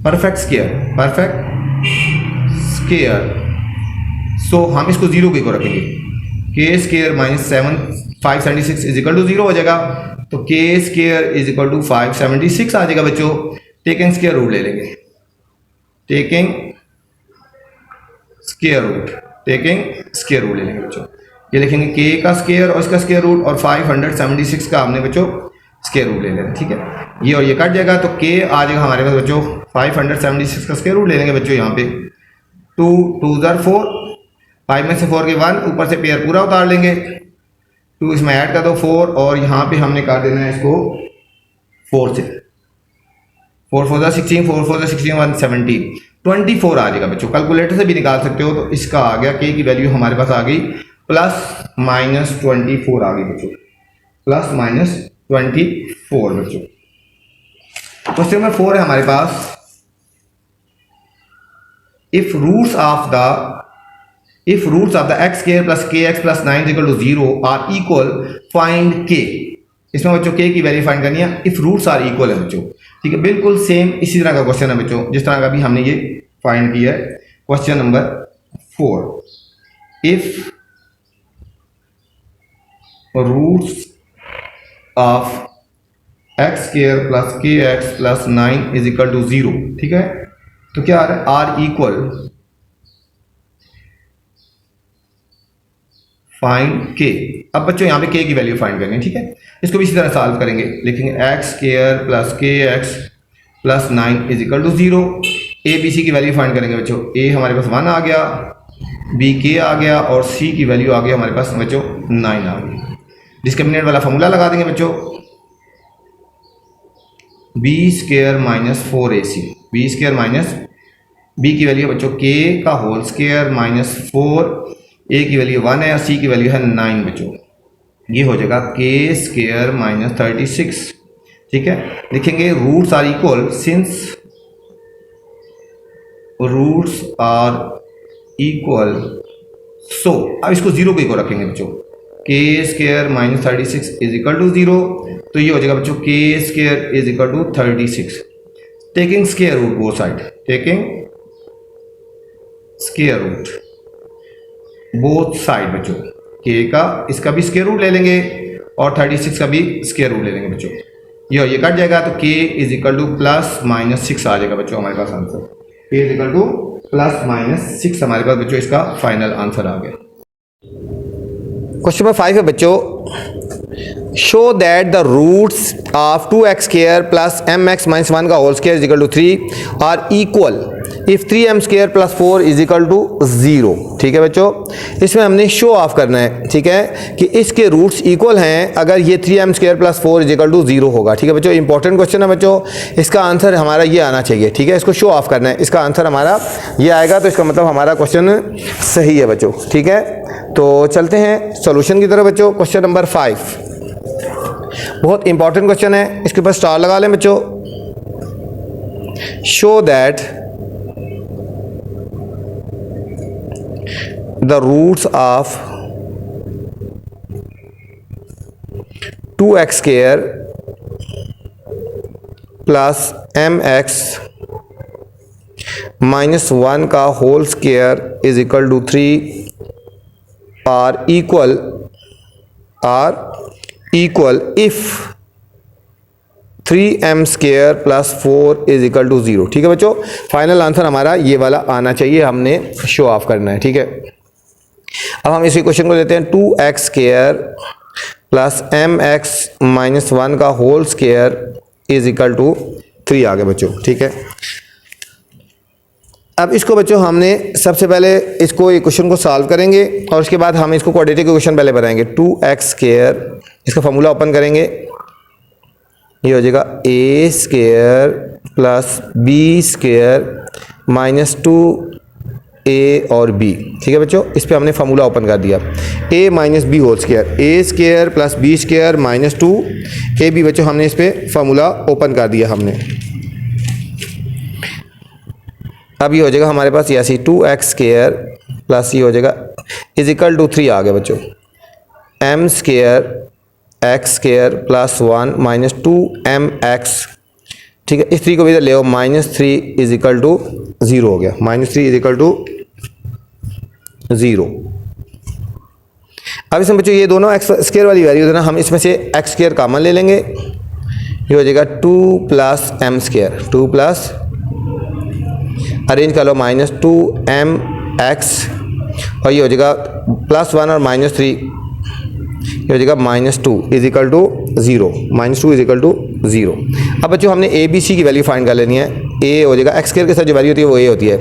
perfect square, so हम इसको 0 के को रखेंगे, k square minus 576 is equal to 0 हो जाएगा। तो k square is equal to 576 आ जाएगा बच्चों। टेकिंग स्केयर रूट ले लेंगे, टेकिंग स्केयर रूट ले लेंगे बच्चों। ये लिखेंगे के का स्केयर और इसका स्केयर रूट और 576 का हमने बच्चों स्केयर रूट ले लेना, ठीक है। ये और ये कट जाएगा तो के आ जाएगा हमारे पास बच्चों 576 का स्केयर रूट ले लेंगे बच्चों। यहाँ पे 2 2 4, 5 में से 4 के 1, ऊपर से पेयर पूरा उतार लेंगे, 2 इसमें ऐड कर दो 4 और यहाँ पे हमने कर देना है इसको 4 से, 4 4 16, 4 4 16, 117, 24 आ जाएगा बच्चों। कैलकुलेटर से भी निकाल सकते हो। तो इसका आ गया के की वैल्यू हमारे पास आ गई +-24 आ गई बच्चों, +-24 बच्चों। क्वेश्चन नंबर 4 है हमारे पास, if roots of the x square plus kx plus 9 equal to 0 are equal, find k। इसमें बच्चों k की वैल्यू फाइंड करनी है इफ रूट्स आर इक्वल है बच्चों, ठीक है। बिल्कुल सेम इसी तरह का क्वेश्चन है बच्चों जिस तरह का भी हमने ये फाइंड किया है। Question number 4, if roots of x square plus kx plus 9 is equal to 0, ठीक है। तो क्या आ रहा है, आर इक्वल, फाइंड के। अब बच्चों यहाँ पे के की वैल्यू फाइंड करनी है, ठीक है। इसको भी इसी तरह सॉल्व करेंगे, लिखेंगे x square plus kx plus 9 is equal to 0। A B C की वैल्यू फाइंड करेंगे बच्चों। ए हमारे पास 1 आ गया, बी के आ गया और सी की वैल्यू आ गई हमारे पास बच्चों 9 आ गई। डिस्क्रिमिनेंट वाला फॉर्मूला लगा देंगे बच्चों, b square minus 4ac, B square minus B की वैल्यू बच्चों के का होल स्क्वायर माइनस 4, ए की वैल्यू 1 है और सी की वैल्यू है 9 बच्चों। ये हो जाएगा के स्क्वायर माइनस 36, ठीक है। लिखेंगे roots are equal, since roots are equal so, अब इसको 0 के इक्वल रखेंगे बच्चों, k square minus 36 is equal to 0। तो ये हो जाएगा बच्चों k square is equal to 36, taking square root both side, taking square root both side बच्चों। के का इसका भी स्क्वायर रूट ले लेंगे और 36 का भी स्क्वायर रूट ले लेंगे बच्चों। ये कट जाएगा तो के इज इक्वल टू +-6 आ जाएगा बच्चों हमारे पास आंसर। के इज इक्वल टू +-6 हमारे पास बच्चों इसका फाइनल आंसर आ गया। क्वेश्चन नंबर 5 है बच्चों, show that the roots of 2x square plus mx minus 1 का whole square is equal to 3 are equal if 3m square plus 4 is equal to 0, ठीक है बच्चों। इसमें हमने शो ऑफ करना है, ठीक है, कि इसके रूट्स इक्वल हैं अगर ये 3m square plus 4 is equal to 0 होगा, ठीक है बच्चों। इंपॉर्टेंट क्वेश्चन है बच्चों, इसका आंसर हमारा ये आना चाहिए, ठीक है। इसको शो ऑफ करना है, इसका आंसर हमारा ये आएगा तो इसका मतलब हमारा क्वेश्चन सही है बच्चों, ठीक है। तो चलते हैं सॉल्यूशन की तरफ बच्चों। क्वेश्चन नंबर 5 बहुत इंपॉर्टेंट क्वेश्चन है, इसके ऊपर स्टार लगा लें बच्चों। Show that the roots of 2x square plus mx minus 1 का whole square is equal to 3 are equal if 3m square plus 4 is equal to 0, ठीक है बच्चों। फाइनल आंसर हमारा ये वाला आना चाहिए, हमने शो ऑफ करना है, ठीक है। अब हम इसी क्वेश्चन को लेते हैं, 2x square plus mx minus 1 का whole square is equal to 3 आ गया बच्चों, ठीक है। अब इसको बच्चों हमने सबसे पहले इसको ये क्वेश्चन को सॉल्व करेंगे और उसके बाद हम इसको क्वाड्रेटिक इक्वेशन पहले बनाएंगे। 2x स्क्वायर, इसका फॉर्मूला ओपन करेंगे, ये हो जाएगा a square plus b square minus 2a और b, ठीक है बच्चों। इस पे हमने फार्मूला ओपन कर दिया, a minus b whole square, a square plus b square minus 2ab बच्चों हमने इस पे फार्मूला ओपन कर दिया हमने। अब ये हो जाएगा हमारे पास ऐसी 2x स्क्वायर प्लस ये हो जाएगा इज इक्वल टू 3 आ गया बच्चों, m square x square plus 1 minus 2mx, ठीक है। इस 3 को भी इधर ले आओ, -3 इज इक्वल टू 0 हो गया, -3 इज इक्वल टू 0। अब इसमें बच्चों ये दोनों एक्स स्क्वायर वाली वैल्यूज है ना, हम इसमें से एक्स स्क्वायर कॉमन ले लेंगे, ये हो जाएगा 2 plus m square, 2 plus arrange कर लो -2mx, और ये हो जाएगा +1 और -3, ये हो जाएगा -2 is equal to 0, -2 is equal to 0। अब बच्चों हमने ए बी सी की वैल्यू फाइंड कर लेनी है। ए हो जाएगा एक्स स्क्वायर के साथ जो वैल्यू होती है वो ए होती है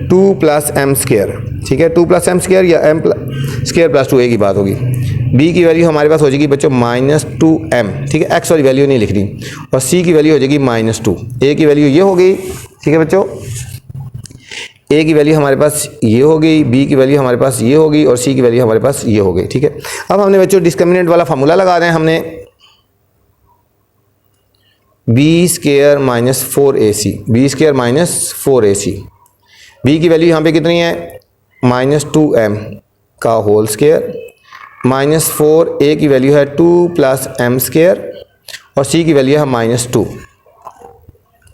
2 प्लस एम स्क्वायर, ठीक है, 2 प्लस एम स्क्वायर या एम स्क्वायर प्लस 2 ए की बात होगी। बी की वैल्यू हमारे पास हो जाएगी बच्चों -2m, ठीक है, एक्स वाली वैल्यू नहीं लिख रही, और सी की वैल्यू हो जाएगी -2। ए की वैल्यू ये हो गई, ठीक है बच्चों, ए की वैल्यू हमारे पास ये हो गई, बी की वैल्यू हमारे पास ये हो गई, और सी की वैल्यू हमारे पास ये हो गई, ठीक है। अब हमने बच्चों डिस्क्रिमिनेंट वाला फार्मूला लगा रहे हैं, हमने b square minus 4ac, B square minus 4ac, B की वैल्यू यहाँ पे कितनी है -2m का होल स्क्वायर, -4, ए की वैल्यू है 2 प्लस एम स्क्वायर, और सी की वैल्यू है -2।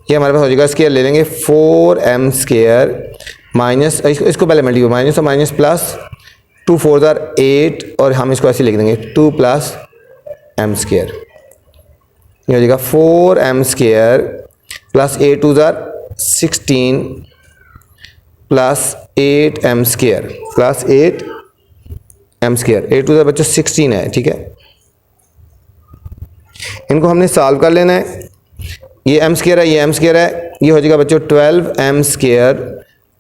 ये हमारे पास हो जाएगा, स्क्वायर ले लेंगे 4m स्क्वायर माइनस, इसको पहले मल्टीप्लाई माइनस और माइनस प्लस 2 4 जार 8, और हम इसको ऐसे लिख देंगे 2 प्लस एम स्क्वायर, ये हो जाएगा 4m square plus 8 2 jar 16 plus 8m square plus 8m square, 8 2 jar बच्चों 16 है, ठीक है। इनको हमने सॉल्व कर लेना है, ये m स्क्वायर है, ये m स्क्वायर है, ये हो जाएगा बच्चों 12m square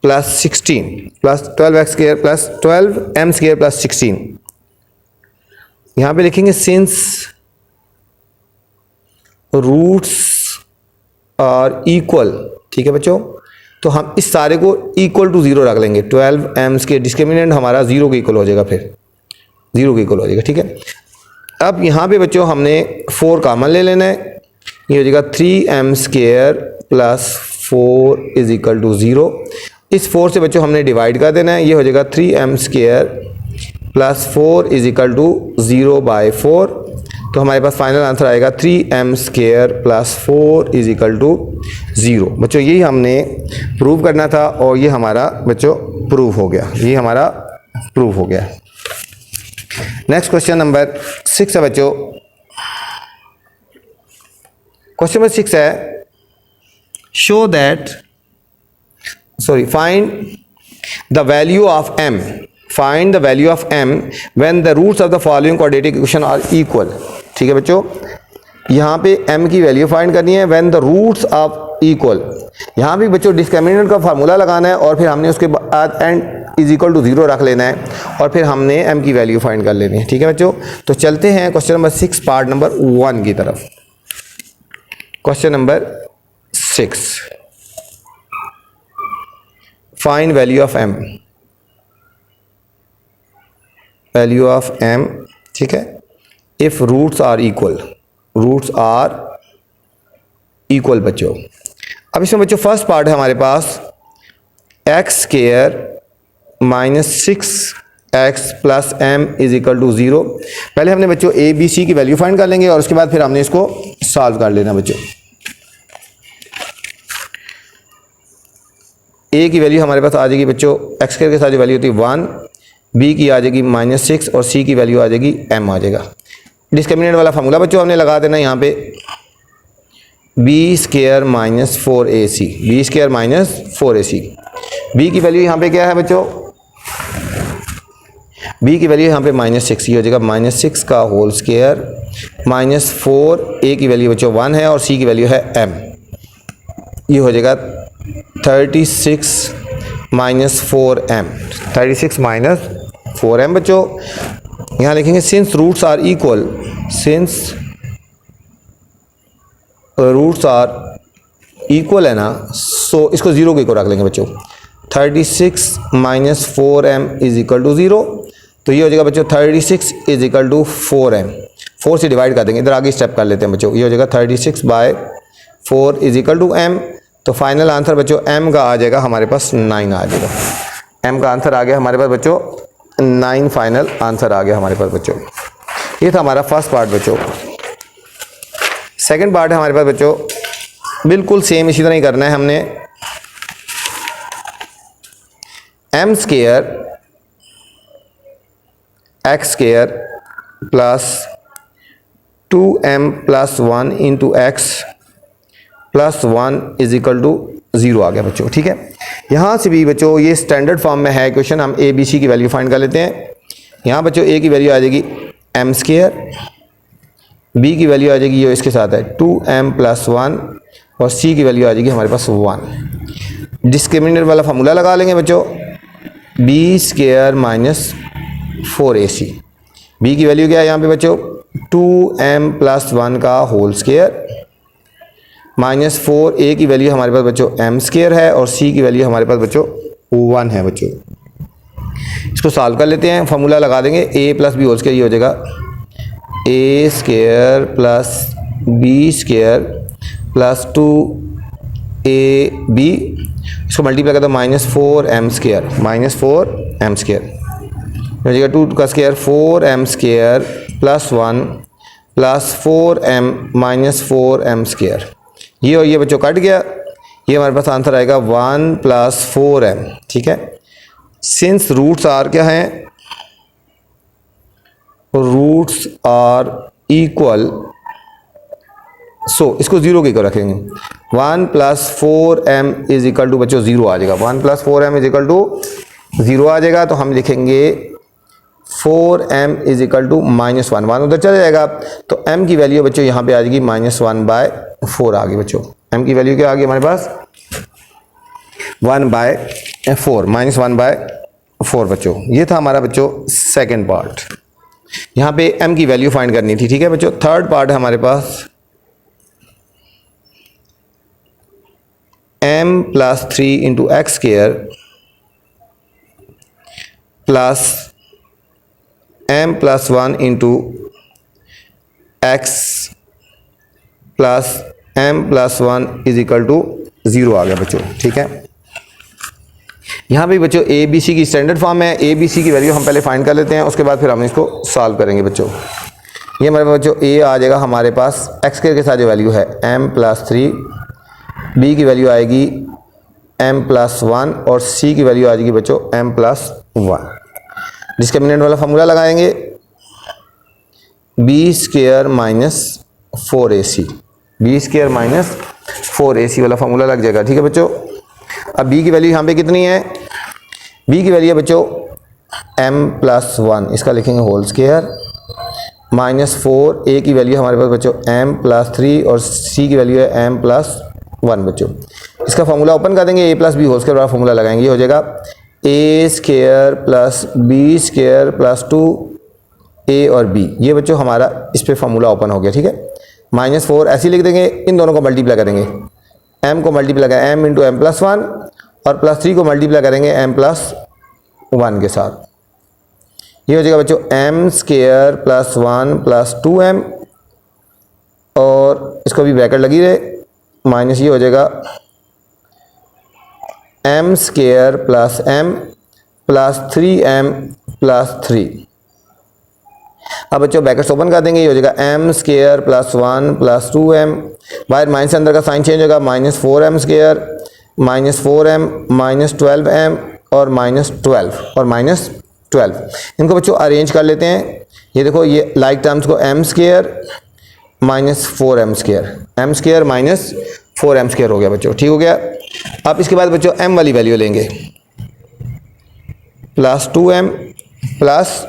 plus 16 plus 12x square plus 12m square plus 16। यहाँ पे लिखेंगे सिंस रूट्स आर इक्वल, ठीक है बच्चों, तो हम इस सारे को इक्वल टू 0 रख लेंगे, 12m स्क्वायर डिस्क्रिमिनेंट हमारा 0 के इक्वल हो जाएगा, फिर 0 के इक्वल हो जाएगा, ठीक है। अब यहाँ पे बच्चों हमने 4 कॉमन ले लेना है, ये हो जाएगा 3m square plus 4 is equal to 0। इस 4 से बच्चों हमने डिवाइड कर देना है, ये हो जाएगा 3m square plus 4 is equal to 0/4, तो हमारे पास फाइनल आंसर आएगा 3m square plus 4 is equal to 0। बच्चों यही हमने प्रूव करना था, और ये हमारा बच्चों प्रूव हो गया, ये हमारा प्रूव हो गया। नेक्स्ट क्वेश्चन नंबर 6 है बच्चों, क्वेश्चन नंबर 6 है, show that find the value of m, find the value of m when the roots of the following quadratic equation are equal, ठीक है बच्चों। यहाँ पे m की वैल्यू फाइंड करनी है when the roots of equal, यहाँ भी बच्चों डिस्क्रिमिनेंट का फार्मूला लगाना है, और फिर हमने उसके बाद एंड इज इक्वल टू 0 रख लेना है, और फिर हमने m की वैल्यू फाइंड कर लेनी है, ठीक है बच्चों। तो चलते हैं क्वेश्चन नंबर 6 पार्ट नंबर 1 की तरफ। Question number 6, find value of m, value of m, ठीक है, if roots are equal, roots are equal बच्चों। अब इसमें बच्चों फर्स्ट पार्ट है हमारे पास x square minus 6x plus m is equal to 0। पहले हमने बच्चों ए बी सी की वैल्यू फाइंड कर लेंगे, और उसके बाद फिर हमने इसको सॉल्व कर लेना बच्चों। ए की वैल्यू हमारे पास आ जाएगी बच्चों, एक्स स्क्वायर के साथ जो वैल्यू होती है 1, बी की आ जाएगी -6, और सी की वैल्यू आ जाएगी m आ जाएगा। डिस्क्रिमिनेंट वाला फार्मूला बच्चों हमने लगा देना यहाँ पे, b square minus 4ac, B square minus 4ac। B की वैल्यू यहाँ पे क्या है बच्चों, बी की वैल्यू यहाँ पे -6, ये हो जाएगा -6 का होल स्क्वायर -4, ए की वैल्यू बच्चों 1 है, और सी की वैल्यू है m, ये हो जाएगा 36 माइनस 4m, 36 माइनस 4m बच्चों। यहाँ लिखेंगे since roots are equal, since roots are equal है ना, सो इसको 0 के इक्वल रख लेंगे बच्चों। 36 minus 4m is equal to 0, तो ये हो जाएगा बच्चों 36 इज इक्वल टू 4m, 4 से डिवाइड कर देंगे, इधर आगे स्टेप कर लेते हैं बच्चों। ये हो जाएगा 36/4 इज इक्वल टू m, तो फाइनल आंसर बच्चों m का आ जाएगा हमारे पास 9 आ जाएगा, m का आंसर आ गया हमारे पास बच्चों 9, फाइनल आंसर आ गया हमारे पास बच्चों। ये था हमारा फर्स्ट पार्ट बच्चों। सेकंड पार्ट है हमारे पास बच्चों, बिल्कुल सेम इसी तरह ही करना है हमने। m square x square plus 2m plus 1 into x plus 1 is equal to 0 आ गया बच्चों। ठीक है, यहाँ से भी बच्चों ये स्टैंडर्ड फॉर्म में है क्वेश्चन, हम ए बी सी की वैल्यू फाइंड कर लेते हैं। यहाँ बच्चों ए की वैल्यू आ जाएगी एम स्क्वायर, बी की वैल्यू आ जाएगी ये इसके साथ है 2m प्लस 1 और सी की वैल्यू आ जाएगी हमारे पास 1। डिस्क्रिमिनेंट वाला फार्मूला लगा लेंगे बच्चों, b square minus 4ac। B की वैल्यू क्या है यहाँ पे बच्चों 2m प्लस 1 का होल स्क्वायर माइनस 4a की वैल्यू हमारे पास बच्चों m स्क्वायर है और c की वैल्यू हमारे पास बच्चों 1 है बच्चों। इसको सॉल्व कर लेते हैं, फार्मूला लगा देंगे a plus b whole square, ये हो जाएगा a square plus b square plus 2ab, इसको मल्टीप्लाई करते हैं minus 4m square, minus 4m square हो जाएगा 2 का square 4m square plus 1 plus 4m minus 4m square, ये और ये बच्चों कट गया, ये हमारे पास आंसर आएगा 1 प्लस 4m। ठीक है, सिंस रूट्स आर क्या हैं, रूट्स आर इक्वल, सो इसको 0 के इक्वल रखेंगे। 1 plus 4m is equal to बच्चों 0 आ जाएगा, 1 plus 4m is equal to 0 आ जाएगा, तो हम लिखेंगे 4m is equal to minus 1, 1 उधर चला जाएगा, तो m की वैल्यू बच्चों यहाँ पे आ जाएगी माइनस 1/4 आ गई बच्चों। m की वैल्यू क्या आ गई हमारे पास 1/4, माइनस 1/4 बच्चों। ये था हमारा बच्चों सेकंड पार्ट, यहाँ पे m की वैल्यू फाइंड करनी थी। ठीक है बच्चों, थर्ड पार्ट है हमारे पास m plus 3 into x square plus m plus 1 into x plus m plus 1 is equal to 0 आ गया बच्चों। ठीक है, यहाँ पे बच्चों ए बी सी की स्टैंडर्ड फॉर्म है, ए बी सी की वैल्यू हम पहले फाइंड कर लेते हैं, उसके बाद फिर हम इसको सॉल्व करेंगे बच्चों। ये हमारे बच्चों ए आ जाएगा हमारे पास एक्स के साथ जो वैल्यू है m प्लस 3, बी की वैल्यू आएगी m प्लस 1 और सी की वैल्यू आ जाएगी बच्चों m प्लस 1। डिस्क्रिमिनेंट वाला फार्मूला लगाएंगे, B square minus 4ac, B square minus 4ac वाला फार्मूला लग जाएगा। ठीक है बच्चों, अब b की वैल्यू यहाँ पे कितनी है, b की वैल्यू है बच्चों m प्लस 1, इसका लिखेंगे होल स्क्वायर माइनस 4a की वैल्यू हमारे पास बच्चों m प्लस 3 और c की वैल्यू है m प्लस 1 बच्चों। इसका फार्मूला ओपन कर देंगे, a plus b whole square वाला फार्मूला लगाएंगे, ये हो जाएगा a square plus b square plus 2a और b, ये बच्चों हमारा इस पे फार्मूला ओपन हो गया। ठीक है, माइनस 4 ऐसे लिख देंगे, इन दोनों को मल्टीप्लाई करेंगे, m को मल्टीप्लाई करेंगे m इंटू m प्लस 1 और प्लस 3 को मल्टीप्लाई करेंगे m प्लस 1 के साथ, ये हो जाएगा बच्चों m square plus 1 plus 2m और इसको भी ब्रैकेट लगी रहे, माइनस ये हो जाएगा m square plus m plus 3m plus 3। अब बच्चों ब्रैकेट्स ओपन कर देंगे, ये हो जाएगा m square plus 1 plus 2m, बाहर माइनस अंदर का साइन चेंज होगा, minus 4m square minus 4m minus 12m और माइनस 12 और माइनस 12। इनको बच्चों अरेंज कर लेते हैं, ये देखो ये लाइक टर्म्स को m square minus 4m square, m square minus 4m square हो गया बच्चों। ठीक हो गया, अब इसके बाद बच्चों m वाली वैल्यू लेंगे, प्लस 2m प्लस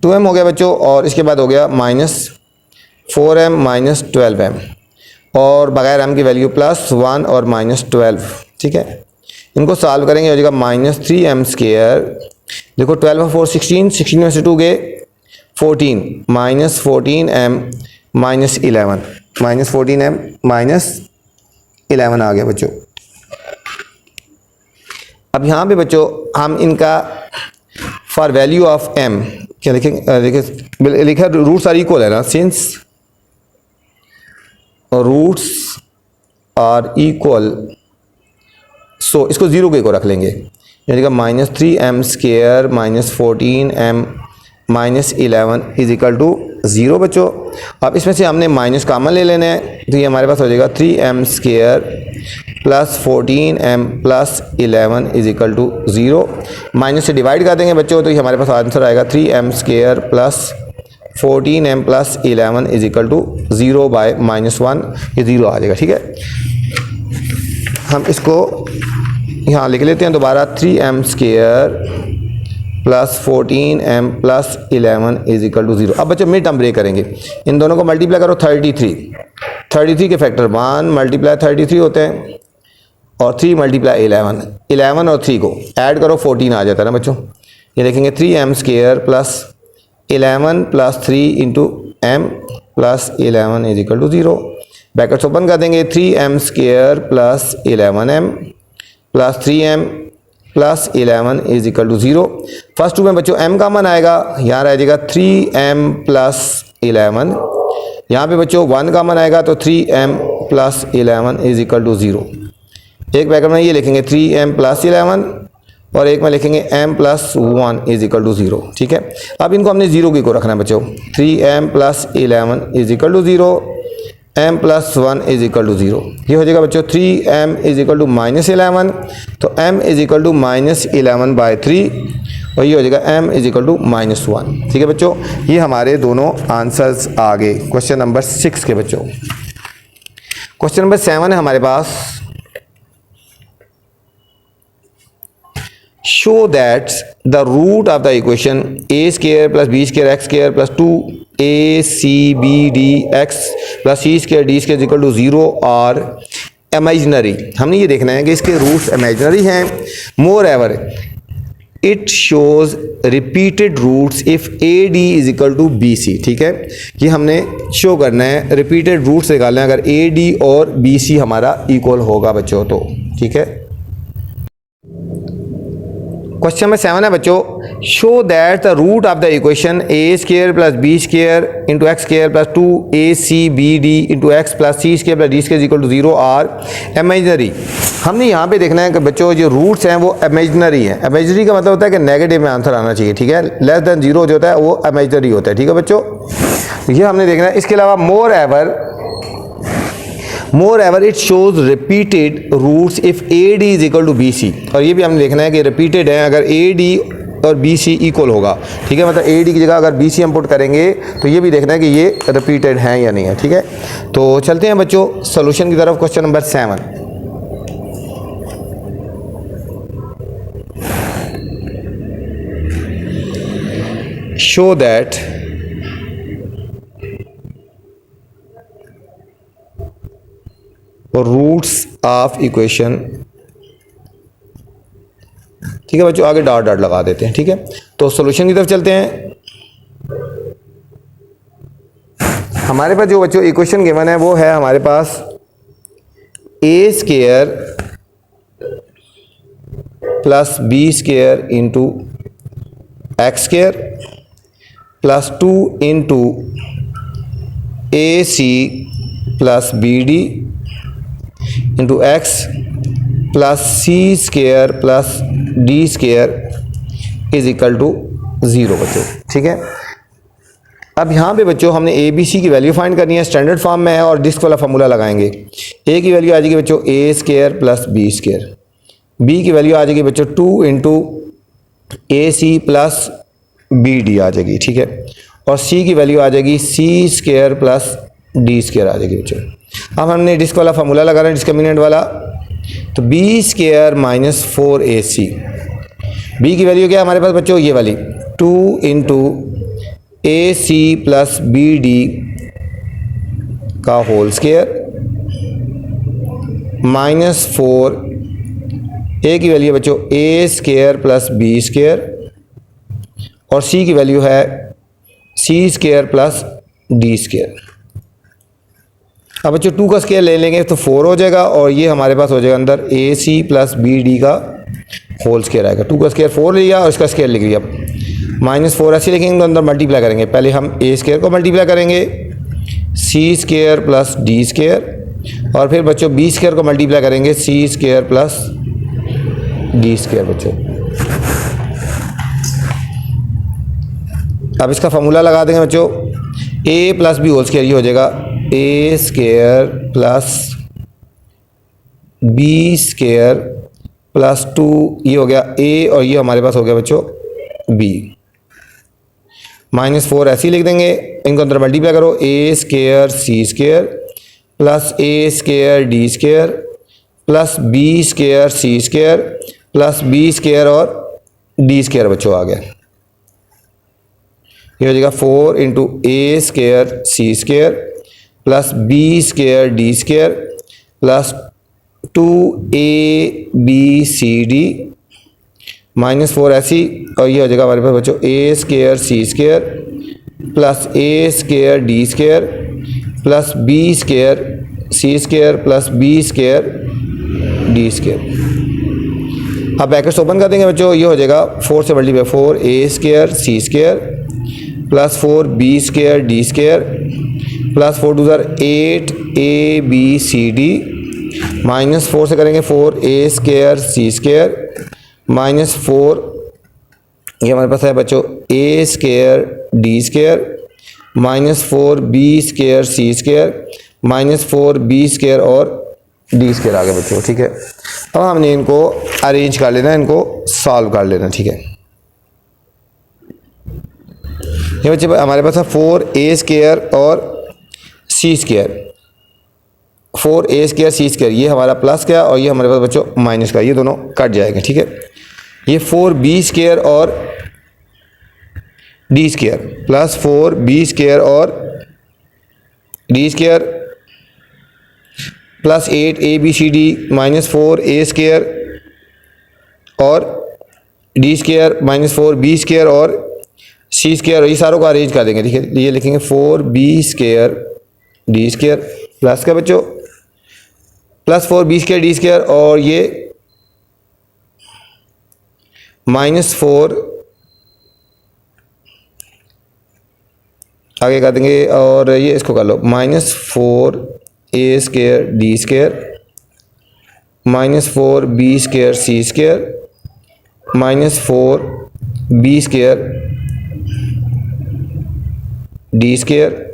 2m हो गया बच्चों, और इसके बाद हो गया माइनस 4m माइनस 12m और बगैर m की वैल्यू प्लस 1 और माइनस 12। ठीक है, इनको सॉल्व करेंगे, हो जाएगा माइनस 3m स्क्वायर, देखो 12 और 4 16, 16 में से 2 गए 14, minus 14m minus 11, minus 14m minus 11 आ गया बच्चों। अब यहाँ पे बच्चों हम इनका फॉर वैल्यू ऑफ m क्या लिखेंगे, देखिए लिखा रूट्स आर इक्वल है ना, since roots are equal, so इसको 0 के इक्वल रख लेंगे, यानी minus 3m square minus 14m minus 11 is equal to 0 बच्चों। अब इसमें से हमने माइनस कॉमन ले लेना है, तो ये हमारे पास हो जाएगा 3m² plus 14m plus 11 is equal to 0। Minus से डिवाइड कर देंगे बच्चों, तो ये हमारे पास आंसर आएगा 3m² plus 14m plus 11 is equal to 0 by -1, ये 0 आ जाएगा। ठीक है, हम इसको यहाँ लिख लेते हैं दोबारा, 3m² plus 14m plus 11 is equal to 0। अब बच्चों मिड टर्म ब्रेक करेंगे, इन दोनों को मल्टीप्लाई करो 33 के फैक्टर 1 मल्टीप्लाई 33 होते हैं और 3 मल्टीप्लाई 11 और 3 को ऐड करो 14 आ जाता है ना बच्चों। ये देखेंगे 3m² plus 11 plus 3 into m plus 11 is equal to 0। Brackets open कर देंगे, 3m² plus 11m plus 3m plus 11 is equal to 0। First two में बच्चों m कॉमन आएगा, यहाँ रह जाएगा 3m प्लस 11। यहाँ पे बच्चों 1 कॉमन आएगा तो 3m plus 11 is equal to 0। एक ब्रैकेट में ये लिखेंगे 3m प्लस 11 और एक में लिखेंगे m plus 1 is equal to 0। ठीक है, अब इनको हमने 0 की को रखना है बच्चों, 3m plus 11 is equal to 0, m plus 1 is equal to 0। ये हो जाएगा बच्चों 3m इज इक्वल टू -11, तो m is equal to -11 by 3 और ये हो जाएगा m इज इक्वल टू -1। ठीक है बच्चों, ये हमारे दोनों आंसर्स आ गए क्वेश्चन नंबर 6 के बच्चों। क्वेश्चन नंबर 7 है हमारे पास, show that the root of the equation a² plus b² x² plus 2acbdx plus c² d² is equal to 0 और imaginary। हमने ये देखना है कि इसके रूट्स imaginary हैं। moreover it shows repeated roots if ad is equal to bc। ठीक है, ये हमने शो करना है, रिपीटेड रूट्स निकालना है अगर ad और bc हमारा इक्वल होगा बच्चों तो। ठीक है, क्वेश्चन नंबर 7 है बच्चों, show that the root of the equation a² plus b² into x² plus 2acbd into x plus c² plus d² is equal to 0 are imaginary. हमने यहाँ पे देखना है कि बच्चों जो रूट्स हैं वो इमेजिनरी हैं। इमेजिनरी का मतलब होता है कि नेगेटिव में आंसर आना चाहिए। ठीक है, लेस देन 0 जो होता है वो इमेजिनरी होता है। ठीक है बच्चों, ये हमने देखना है। इसके अलावा moreover it shows repeated roots if AD is equal to BC, और ये भी हमने देखना है कि रिपीटेड है अगर AD और BC इक्वल होगा। ठीक है, मतलब AD की जगह अगर BC हम पुट करेंगे तो ये भी देखना है कि ये रिपीटेड है या नहीं है। ठीक है, तो चलते हैं बच्चों सॉल्यूशन की तरफ। Question number 7, show that roots of equation. ठीक है बच्चों, आगे डॉट डॉट लगा देते हैं। ठीक है, तो सॉल्यूशन की तरफ चलते हैं। हमारे पास जो बच्चों इक्वेशन गिवन है वो है हमारे पास a² plus b² into x² plus 2 into ac plus bd into x plus c² plus d² is equal to 0 बच्चों। ठीक है, अब यहाँ पे बच्चों हमने ए बी सी की वैल्यू फाइंड करनी है, स्टैंडर्ड फॉर्म में है और डिस्क वाला फार्मूला लगाएंगे। ए की वैल्यू आ जाएगी बच्चों a² प्लस b², बी की वैल्यू आ जाएगी बच्चों 2 इंटू ac प्लस bd आ जाएगी। ठीक है, और c की वैल्यू आ जाएगी c² प्लस d² आ जाएगी बच्चों। अब हमने डिस्क वाला फार्मूला लगाना है, डिस्क्रिमिनेंट वाला, तो b² माइनस 4ac, b की वैल्यू क्या है हमारे पास बच्चों, ये वाली 2 इंटू ac प्लस bd का होल स्क्वायर माइनस 4, a की वैल्यू बच्चों a² प्लस b² और c की वैल्यू है c² प्लस d²। अब बच्चों 2 का स्क्वायर ले लेंगे तो 4 हो जाएगा और ये हमारे पास हो जाएगा अंदर ac प्लस bd का होल स्क्वायर आएगा। 2 का स्क्वायर 4 लिया और इसका स्क्वायर लिख लिया, -4 ऐसे लिखेंगे तो अंदर मल्टीप्लाई करेंगे। पहले हम a² को मल्टीप्लाई करेंगे c² प्लस d² और फिर बच्चों b² को मल्टीप्लाई करेंगे c² प्लस d² बच्चों। अब इसका फार्मूला लगा देंगे बच्चों, a plus b whole square, ये हो जाएगा a square plus b square plus 2, ये हो गया ए और ये हमारे पास हो गया बच्चों बी। -4 ऐसे ही लिख देंगे, इनको अंदर मल्टीप्लाई करो, a square c square plus a square d square plus b square c square plus b square और डी स्क्वायर बच्चों आ गया। ये हो जाएगा 4 into a square c square plus b square d square plus 2abcd -4 ऐसी, और ये हो जाएगा हमारे पास बच्चों a square c square plus a square d square plus b square c square plus b square d square. अब ब्रैकेट्स ओपन कर देंगे बच्चों, ये हो जाएगा 4 से multiply 4 a square c square plus 4 b square d square plus 4 2 8 abcd -4 से करेंगे 4 ए स्क्वायर सी स्क्वायर -4, ये हमारे पास है बच्चों a square d square -4 b square c square -4 b square और डी स्क्वायर आ गया बच्चों। ठीक है, अब हमने इनको अरेंज कर लेना, इनको सॉल्व कर लेना। ठीक है, ये बच्चे हमारे पास है 4a स्क्वायर और c square, 4a square c square, ये हमारा प्लस का और ये हमारे पास बच्चों माइनस का, ये दोनों कट जाएंगे। ठीक है, ये 4b स्क्वायर और d square plus 4b square और d square plus 8abcd -4a square और डी स्क्वायर -4b स्क्वायर और सी स्क्वायर, ये सारों को अरेंज कर देंगे। ठीक है, ये लिखेंगे 4b square d square plus का बच्चों plus 4b square d square और ये -4 आगे कर देंगे और ये इसको कर लो -4a square d square -4b square c square -4b square d square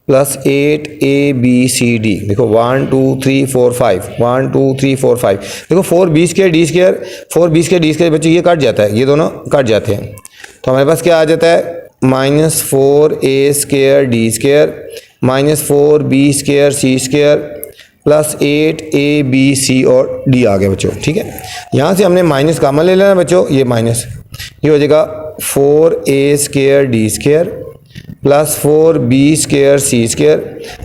plus 8abcd। देखो 1 2 3 4 5 1 2 3 4 5, देखो 4b square d square 4b square d square बच्चों ये कट जाता है, ये दोनों कट जाते हैं, तो हमारे पास क्या आ जाता है -4a square d square -4b square c square plus 8abc और डी आ गया बच्चों। ठीक है, यहाँ से हमने माइनस कॉमन ले लेना बच्चों, ये माइनस, ये हो जाएगा 4a square d square plus 4b square c square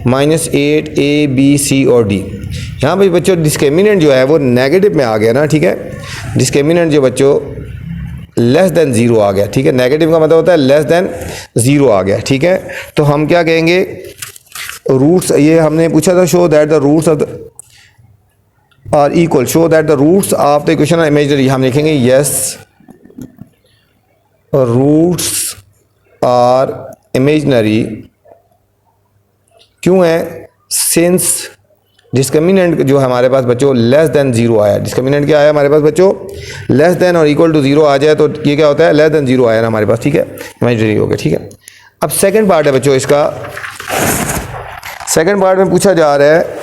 -8abc और डी। यहाँ पर बच्चों डिस्क्रिमिनेंट जो है वो नेगेटिव में आ गया ना। ठीक है, डिस्क्रिमिनेंट जो बच्चों लेस देन 0 आ गया। ठीक है, नेगेटिव का मतलब होता है लेस देन 0 आ गया। ठीक है, तो हम क्या कहेंगे, रूट्स, ये हमने पूछा था show that the roots of the are equal, show that the roots of the equation are imaginary. हम लिखेंगे यस रूट्स आर इमेजिनरी, क्यों है, सिंस डिस्क्रिमिनेंट जो हमारे पास बच्चों लेस देन 0 आया। डिस्क्रिमिनेंट क्या आया हमारे पास बच्चों, लेस देन और इक्वल टू 0 आ जाए तो ये क्या होता है, लेस देन 0 आया ना हमारे पास। ठीक है, इमेजिनरी हो गया। ठीक है, अब सेकंड पार्ट है बच्चों, इसका सेकंड पार्ट में पूछा जा रहा है,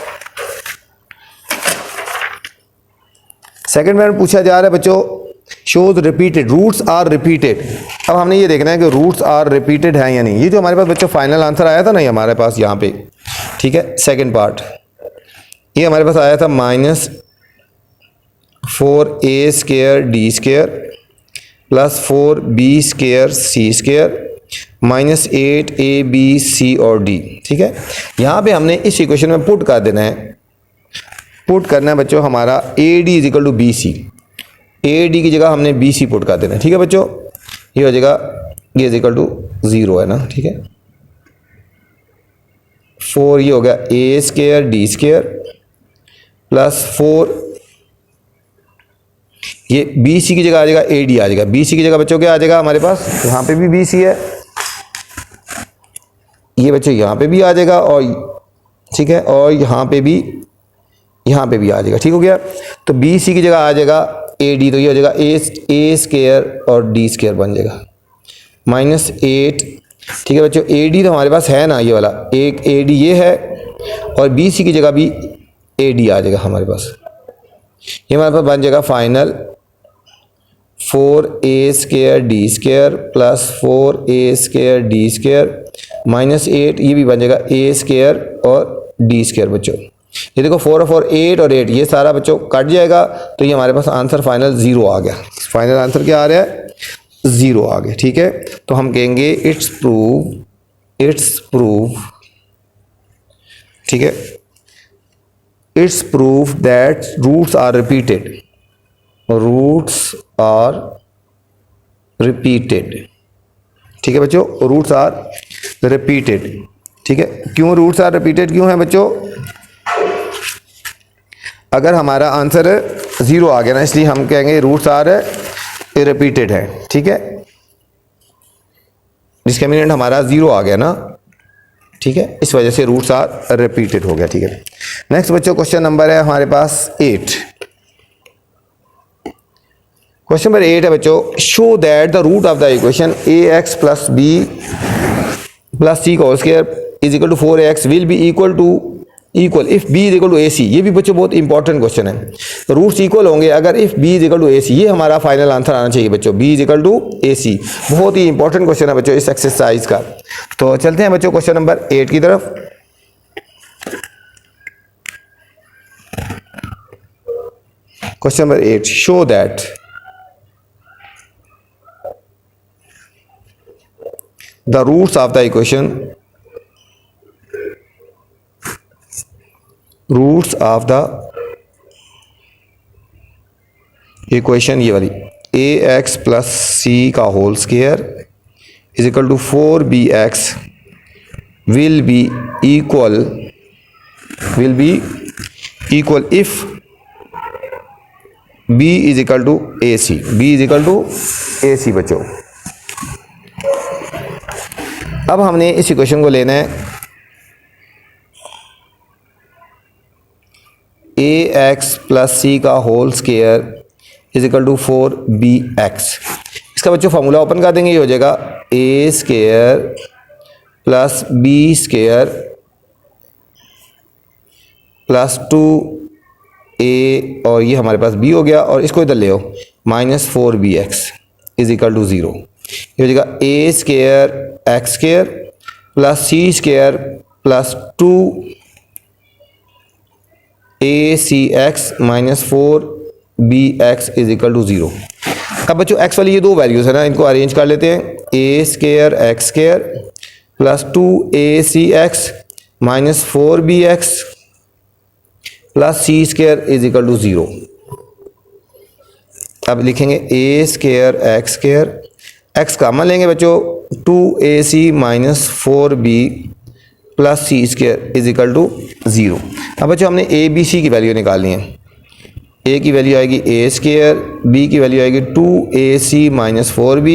सेकंड पार्ट में पूछा जा रहा है बच्चों, shows repeated, roots are repeated. अब हमने ये देखना है कि रूट्स आर रिपीटेड है या नहीं। ये जो हमारे पास बच्चों फाइनल आंसर आया था ना, ये हमारे पास यहाँ पे, ठीक है, सेकंड पार्ट ये हमारे पास आया था -4a square d square plus 4b square c square -8abc और d। ठीक है, यहाँ पे हमने इस इक्वेशन में पुट कर देना है, पुट करना है बच्चों हमारा AD is equal to BC, AD की जगह हमने BC पुट कर देना है। ठीक है बच्चों, ये हो जाएगा, ये इज इक्वल टू 0 है ना। ठीक है, 4 ये हो गया a square d square plus 4 ये BC की जगह आ जाएगा AD आ जाएगा। BC की जगह बच्चों क्या आ जाएगा हमारे पास, यहाँ पे भी BC है, ये बच्चों यहाँ पे भी आ जाएगा और ठीक है, और यहाँ पे भी आ जाएगा। ठीक हो गया, तो BC की जगह आ जाएगा AD, तो ये हो जाएगा a स्क्वायर और D स्क्वायर बन जाएगा -8 ठीक है बच्चों, ए डी तो हमारे पास है ना, ये वाला एक ए डी ये है और बी सी की जगह भी ए डी आ जाएगा हमारे पास। ये हमारे पास बन जाएगा final 4a² d² plus 4a² d² minus 8, ये भी बन जाएगा a² और d² बच्चों। ये देखो 4 और 4 8 और 8 ये सारा बच्चों कट जाएगा, तो ये हमारे पास आंसर फाइनल 0 आ गया। फाइनल आंसर क्या आ रहा है? 0 आ गया। ठीक है, तो हम कहेंगे इट्स प्रूव ठीक है, it's proof that roots are repeated. ठीक है बच्चों, रूट्स आर रिपीटेड। ठीक है, क्यों रूट्स आर रिपीटेड क्यों है बच्चों? अगर हमारा आंसर 0 आ गया ना, इसलिए हम कहेंगे रूट्स आर रिपीटेड है। ठीक है, डिस्क्रिमिनेंट हमारा 0 आ गया ना, ठीक है, इस वजह से रूट्स आर रिपीटेड हो गया। ठीक है, नेक्स्ट बच्चों क्वेश्चन नंबर है हमारे पास 8। क्वेश्चन नंबर 8 है बच्चों, show that the root of the equation ax plus b plus c का whole square is equal to 4ax will be equal if b is equal to ac। ये भी बच्चों बहुत इंपॉर्टेंट क्वेश्चन है। रूट्स इक्वल होंगे अगर if b is equal to ac। ये हमारा फाइनल आंसर आना चाहिए बच्चों, b is equal to ac। बहुत ही इंपॉर्टेंट क्वेश्चन है बच्चों इस एक्सरसाइज का। तो चलते हैं बच्चों क्वेश्चन नंबर 8 की तरफ। Question number 8, show that the roots of the equation ये वाली ax प्लस c का whole square is equal to 4bx will be equal if b is equal to ac बच्चों। अब हमने इस इक्वेशन को लेना है ax प्लस c का whole square is equal to 4bx। इसका बच्चों फॉर्मूला ओपन कर देंगे, ये हो जाएगा a² plus b² plus 2a और ये हमारे पास b हो गया, और इसको इधर ले आओ minus 4bx is equal to 0। ये हो जाएगा a² x² plus c² plus 2acx minus 4bx is equal to 0। अब बच्चों x वाली ये दो वैल्यूज है ना, इनको अरेंज कर लेते हैं। a² x² plus 2acx minus 4bx plus c² is equal to 0। अब लिखेंगे a² x² x कॉमन लेंगे बच्चों, 2ac minus 4b plus c² is equal to 0। अब बच्चों हमने a b c की वैल्यू निकालनी है। a की वैल्यू आएगी a², b की वैल्यू आएगी 2ac माइनस 4b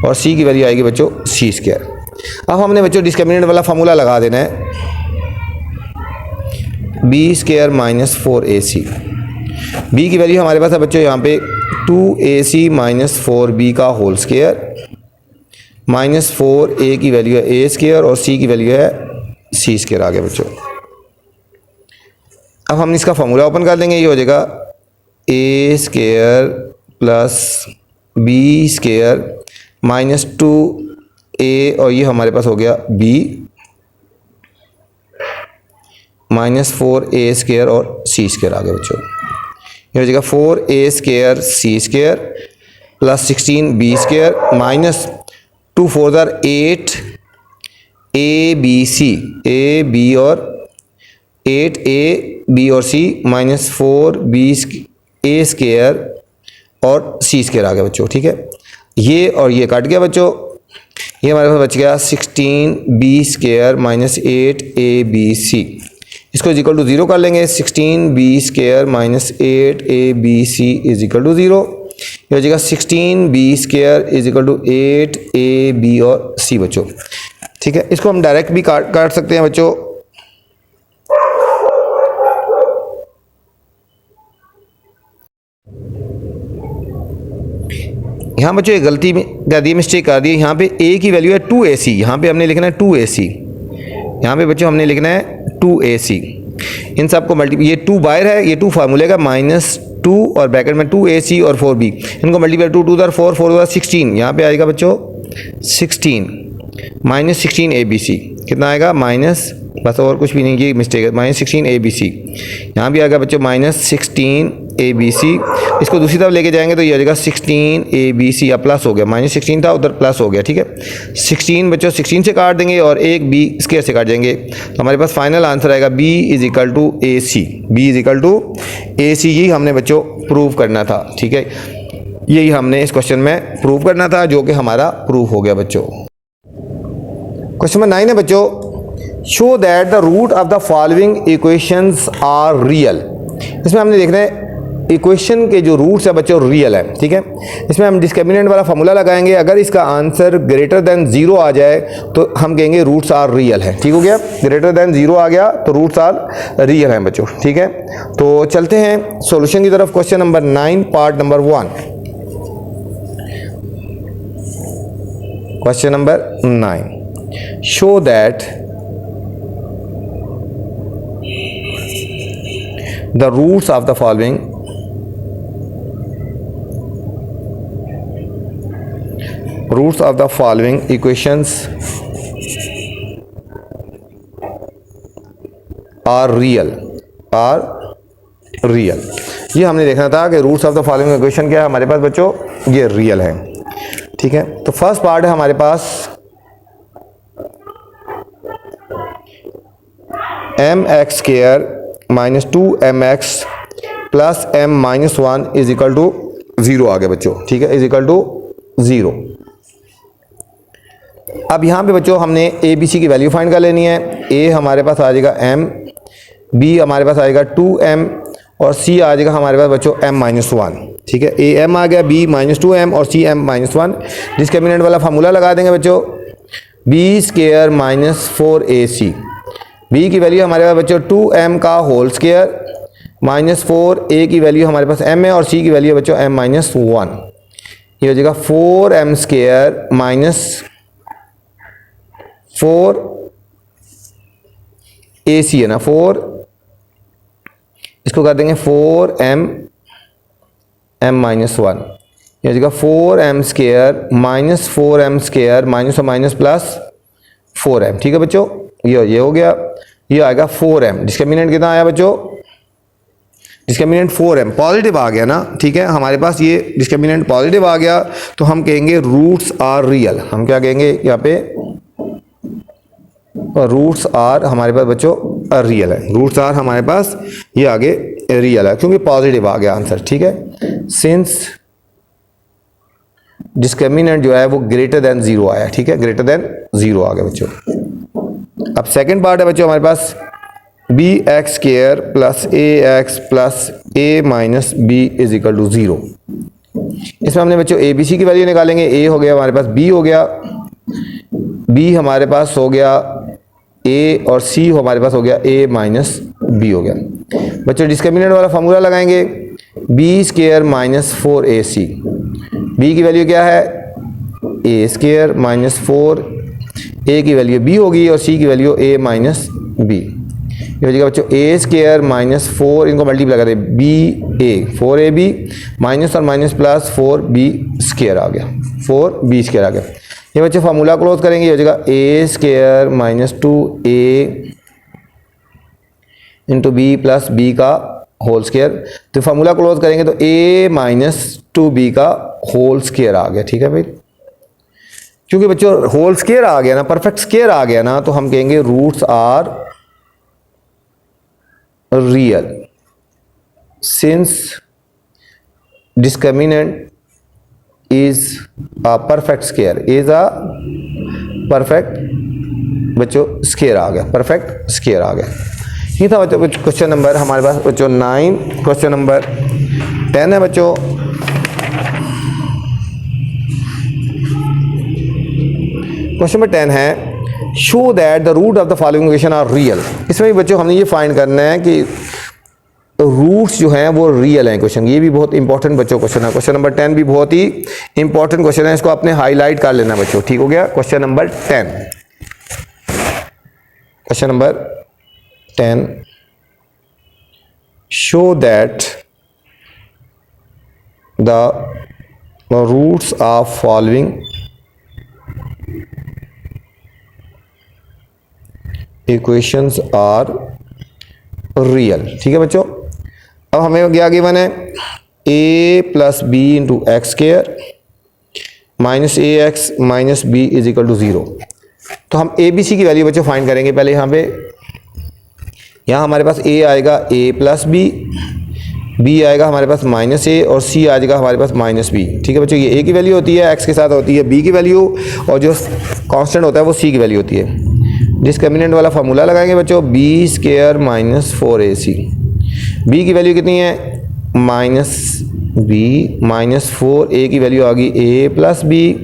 और c की वैल्यू आएगी बच्चों c²। अब हमने बच्चों डिस्क्रिमिनेंट वाला फार्मूला लगा देना है, b² माइनस 4ac। b की वैल्यू हमारे पास है बच्चों यहाँ पे 2ac माइनस 4b का होल स्क्वायर माइनस 4a की वैल्यू है a² और c की वैल्यू है c² आ गया बच्चों। अब हम इसका फॉर्मूला ओपन कर देंगे, ये हो जाएगा a² plus b² minus 2a और ये हमारे पास हो गया b माइनस 4a² और c² आ गया बच्चों। ये हो जाएगा 4a² c² plus 16b² minus 2 4 8 a b c a b और 8a b और c माइनस 4b a² और c² आ गया बच्चों। ठीक है, ये और ये कट गया बच्चों, ये हमारे पास बच गया 16b² माइनस 8abc। इसको इज इक्वल टू 0 कर लेंगे, 16b² minus 8abc is equal to 0। ये हो जाएगा 16b² is equal to 8ab और c बच्चों। ठीक है, इसको हम डायरेक्ट भी काट सकते हैं बच्चों। यहाँ बच्चों एक गलती में कर दी, मिस्टेक कर दी। यहाँ पे a की वैल्यू है 2ac, यहाँ पे हमने लिखना है 2ac, यहाँ पे बच्चों हमने लिखना है 2ac। इन सब को मल्टीप्लाई, ये 2 बाहर है, ये 2 फार्मूले का -2 और ब्रैकेट में 2ac और 4b, इनको मल्टीप्लाई 2 2 4 4 16, यहाँ पे आएगा बच्चों 16 -16 abc, कितना आएगा माइनस, बस और कुछ भी नहीं, ये मिस्टेक है, -16 abc। यहाँ भी आएगा बच्चों -16 abc, इसको दूसरी तरफ लेके जाएंगे तो ये आ जाएगा 16 abc, या प्लस हो गया, -16 था उधर प्लस हो गया, ठीक है। 16 बच्चों 16 से काट देंगे और एक b स्क्वायर से काट देंगे, तो हमारे पास फाइनल आंसर आएगा b = ac। b = ac ही हमने बच्चों प्रूव करना था, ठीक है। यही हमने इस क्वेश्चन में प्रूव करना था, जो कि हमारा प्रूव हो गया बच्चों। क्वेश्चन नंबर 9 है बच्चों, show that the root of the following equations are real. इसमें हमने देखना है इक्वेशन के जो रूट्स है बच्चों रियल है, ठीक है। इसमें हम डिस्क्रिमिनेंट वाला फार्मूला लगाएंगे, अगर इसका आंसर ग्रेटर देन 0 आ जाए तो हम कहेंगे रूट्स आर रियल है, ठीक हो गया। ग्रेटर देन 0 आ गया तो रूट्स आर रियल हैं बच्चों, ठीक है। तो चलते हैं सॉल्यूशन की तरफ। Question number 9 part number 1। Question number 9, show that the roots of the following equations are real। ये हमने देखना था कि roots of the following equation क्या है हमारे पास बच्चों, ये रियल है, ठीक है। तो फर्स्ट पार्ट है हमारे पास mx² -2mx + m-1 = 0 आ गया बच्चों, ठीक है, = 0। अब यहाँ पे बच्चों हमने a b c की वैल्यू फाइंड कर लेनी है। a हमारे पास आ जाएगा m, b हमारे पास आएगा 2m और c आ जाएगा हमारे पास बच्चों m-1, ठीक है। a m आ गया, b -2m और c m-1। डिस्क्रिमिनेंट वाला फार्मूला लगा देंगे बच्चों, b² - 4ac। b की वैल्यू हमारे पास बच्चों 2m का होल स्क्वायर -4, a की वैल्यू हमारे पास m है और c की वैल्यू है बच्चों m-1। ये हो जाएगा 4m² -4 ac है ना, 4, इसको कर देंगे 4m m-1। ये हो जाएगा 4m² -4m² माइनस और माइनस प्लस 4m, ठीक है बच्चों। ये हो गया, ये आएगा 4m। डिस्क्रिमिनेंट कितना आया बच्चों, डिस्क्रिमिनेंट 4m पॉजिटिव आ गया ना, ठीक है। हमारे पास ये डिस्क्रिमिनेंट पॉजिटिव आ गया तो हम कहेंगे रूट्स आर रियल। हम क्या कहेंगे यहाँ पे, रूट्स आर हमारे पास बच्चों रियल है, रूट्स आर हमारे पास ये आगे रियल है क्योंकि पॉजिटिव आ गया आंसर, ठीक है। सिंस डिस्क्रिमिनेंट जो है वो ग्रेटर देन 0 आया, ठीक है, ग्रेटर देन 0 आ गया बच्चों। अब सेकंड पार्ट है बच्चों हमारे पास bx² + ax + a - b = 0। इसमें हमने बच्चों a b c की वैल्यू निकालेंगे। a हो गया हमारे पास, b हो गया, b हमारे पास हो गया a और c हमारे पास हो गया a - b हो गया बच्चों। डिस्क्रिमिनेंट वाला फार्मूला लगाएंगे, b² - 4ac। b की वैल्यू क्या है, a² - 4, a की वैल्यू b होगी और c की वैल्यू a - b। ये हो जाएगा बच्चों a² - 4, इनको मल्टीप्लाई करें ba 4ab माइनस और माइनस प्लस 4b² आ गया, 4b² आ गया। ये बच्चे फार्मूला क्लोज करेंगे, हो जाएगा a² - 2a into b + b का होल स्क्वायर। तो फार्मूला क्लोज करेंगे तो a - 2b का होल स्क्वायर आ गया, ठीक है भाई। क्योंकि बच्चों होल स्क्वायर आ गया ना, परफेक्ट स्क्वायर आ गया ना, तो हम कहेंगे roots are real since discriminant is a perfect square, is a perfect बच्चों स्क्वायर आ गया, परफेक्ट स्क्वायर आ गया। ये था बच्चों क्वेश्चन नंबर हमारे पास बच्चों 9। क्वेश्चन नंबर 10 है बच्चों, क्वेश्चन नंबर 10 है show that the root of the following equation are real. इसमें भी बच्चों हमने ये फाइंड करना है कि रूट्स जो हैं वो रियल हैं क्वेश्चन। ये भी बहुत इंपॉर्टेंट बच्चों क्वेश्चन है। क्वेश्चन नंबर 10 भी बहुत ही इंपॉर्टेंट क्वेश्चन है, इसको आपने हाईलाइट कर लेना बच्चों, ठीक हो गया। Question number 10, question number 10, show that the roots of following equations are real. ठीक है बच्चों, अब हमें क्या गिवन है, a plus B into x square minus A X minus B is equal to 0। तो हम ए बी सी की वैल्यू बच्चों फाइंड करेंगे। पहले यहाँ हमारे पास a आएगा a प्लस बी, b आएगा हमारे पास माइनस a और c आ जाएगा हमारे पास माइनस b। ठीक है बच्चों, ये a की वैल्यू होती है, x के साथ होती है b की वैल्यू, और जो कांस्टेंट होता है वो c की वैल्यू होती है। डिस्क्रिमिनेंट वाला फार्मूला लगाएंगे बच्चों, b square minus 4ac। b की वैल्यू कितनी है, माइनस बी माइनस 4, a की वैल्यू आ गई a प्लस बी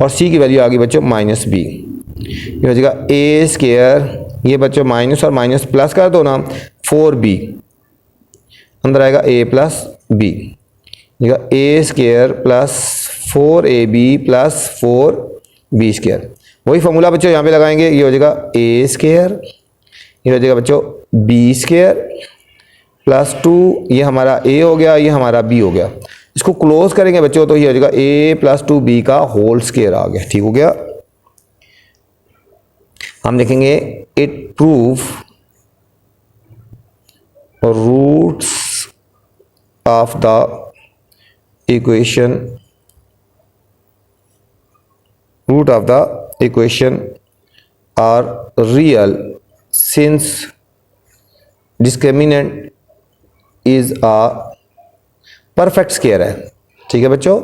और c की वैल्यू आ गई बच्चों माइनस बी। ये हो जाएगा a स्क्वायर, ये बच्चों माइनस और माइनस प्लस कर दो ना, 4b अंदर आएगा a plus b, a square plus 4ab plus 4b square. वही फॉर्मूला बच्चों यहाँ पे लगाएंगे, ये हो जाएगा a स्क्वायर, ये हो जाएगा बच्चों b स्क्वायर प्लस 2, ये हमारा a हो गया, ये हमारा b हो गया। इसको क्लोज करेंगे बच्चों तो ये हो जाएगा a प्लस 2b का होल स्क्वायर आ गया। ठीक हो गया। हम देखेंगे it prove roots of the equation, root of the equation are real since discriminant is a perfect square है। ठीक है बच्चों,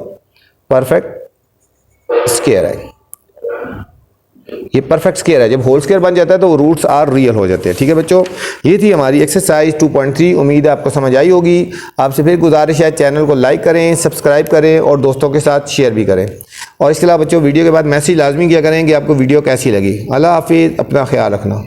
परफेक्ट स्क्वायर है, ये परफेक्ट स्क्वायर है। जब होल स्क्वायर बन जाता है तो रूट्स आर रियल हो जाते हैं। ठीक है बच्चों, ये थी हमारी एक्सरसाइज 2.3। उम्मीद है आपको समझ आई होगी। आपसे फिर गुजारिश है, चैनल को लाइक करें, सब्सक्राइब करें और दोस्तों के साथ शेयर भी करें। और इसके अलावा बच्चों वीडियो के बाद मैसेज लाजमी किया करें कि आपको वीडियो कैसी लगी। अल्लाह हाफिज़, अपना ख्याल रखना।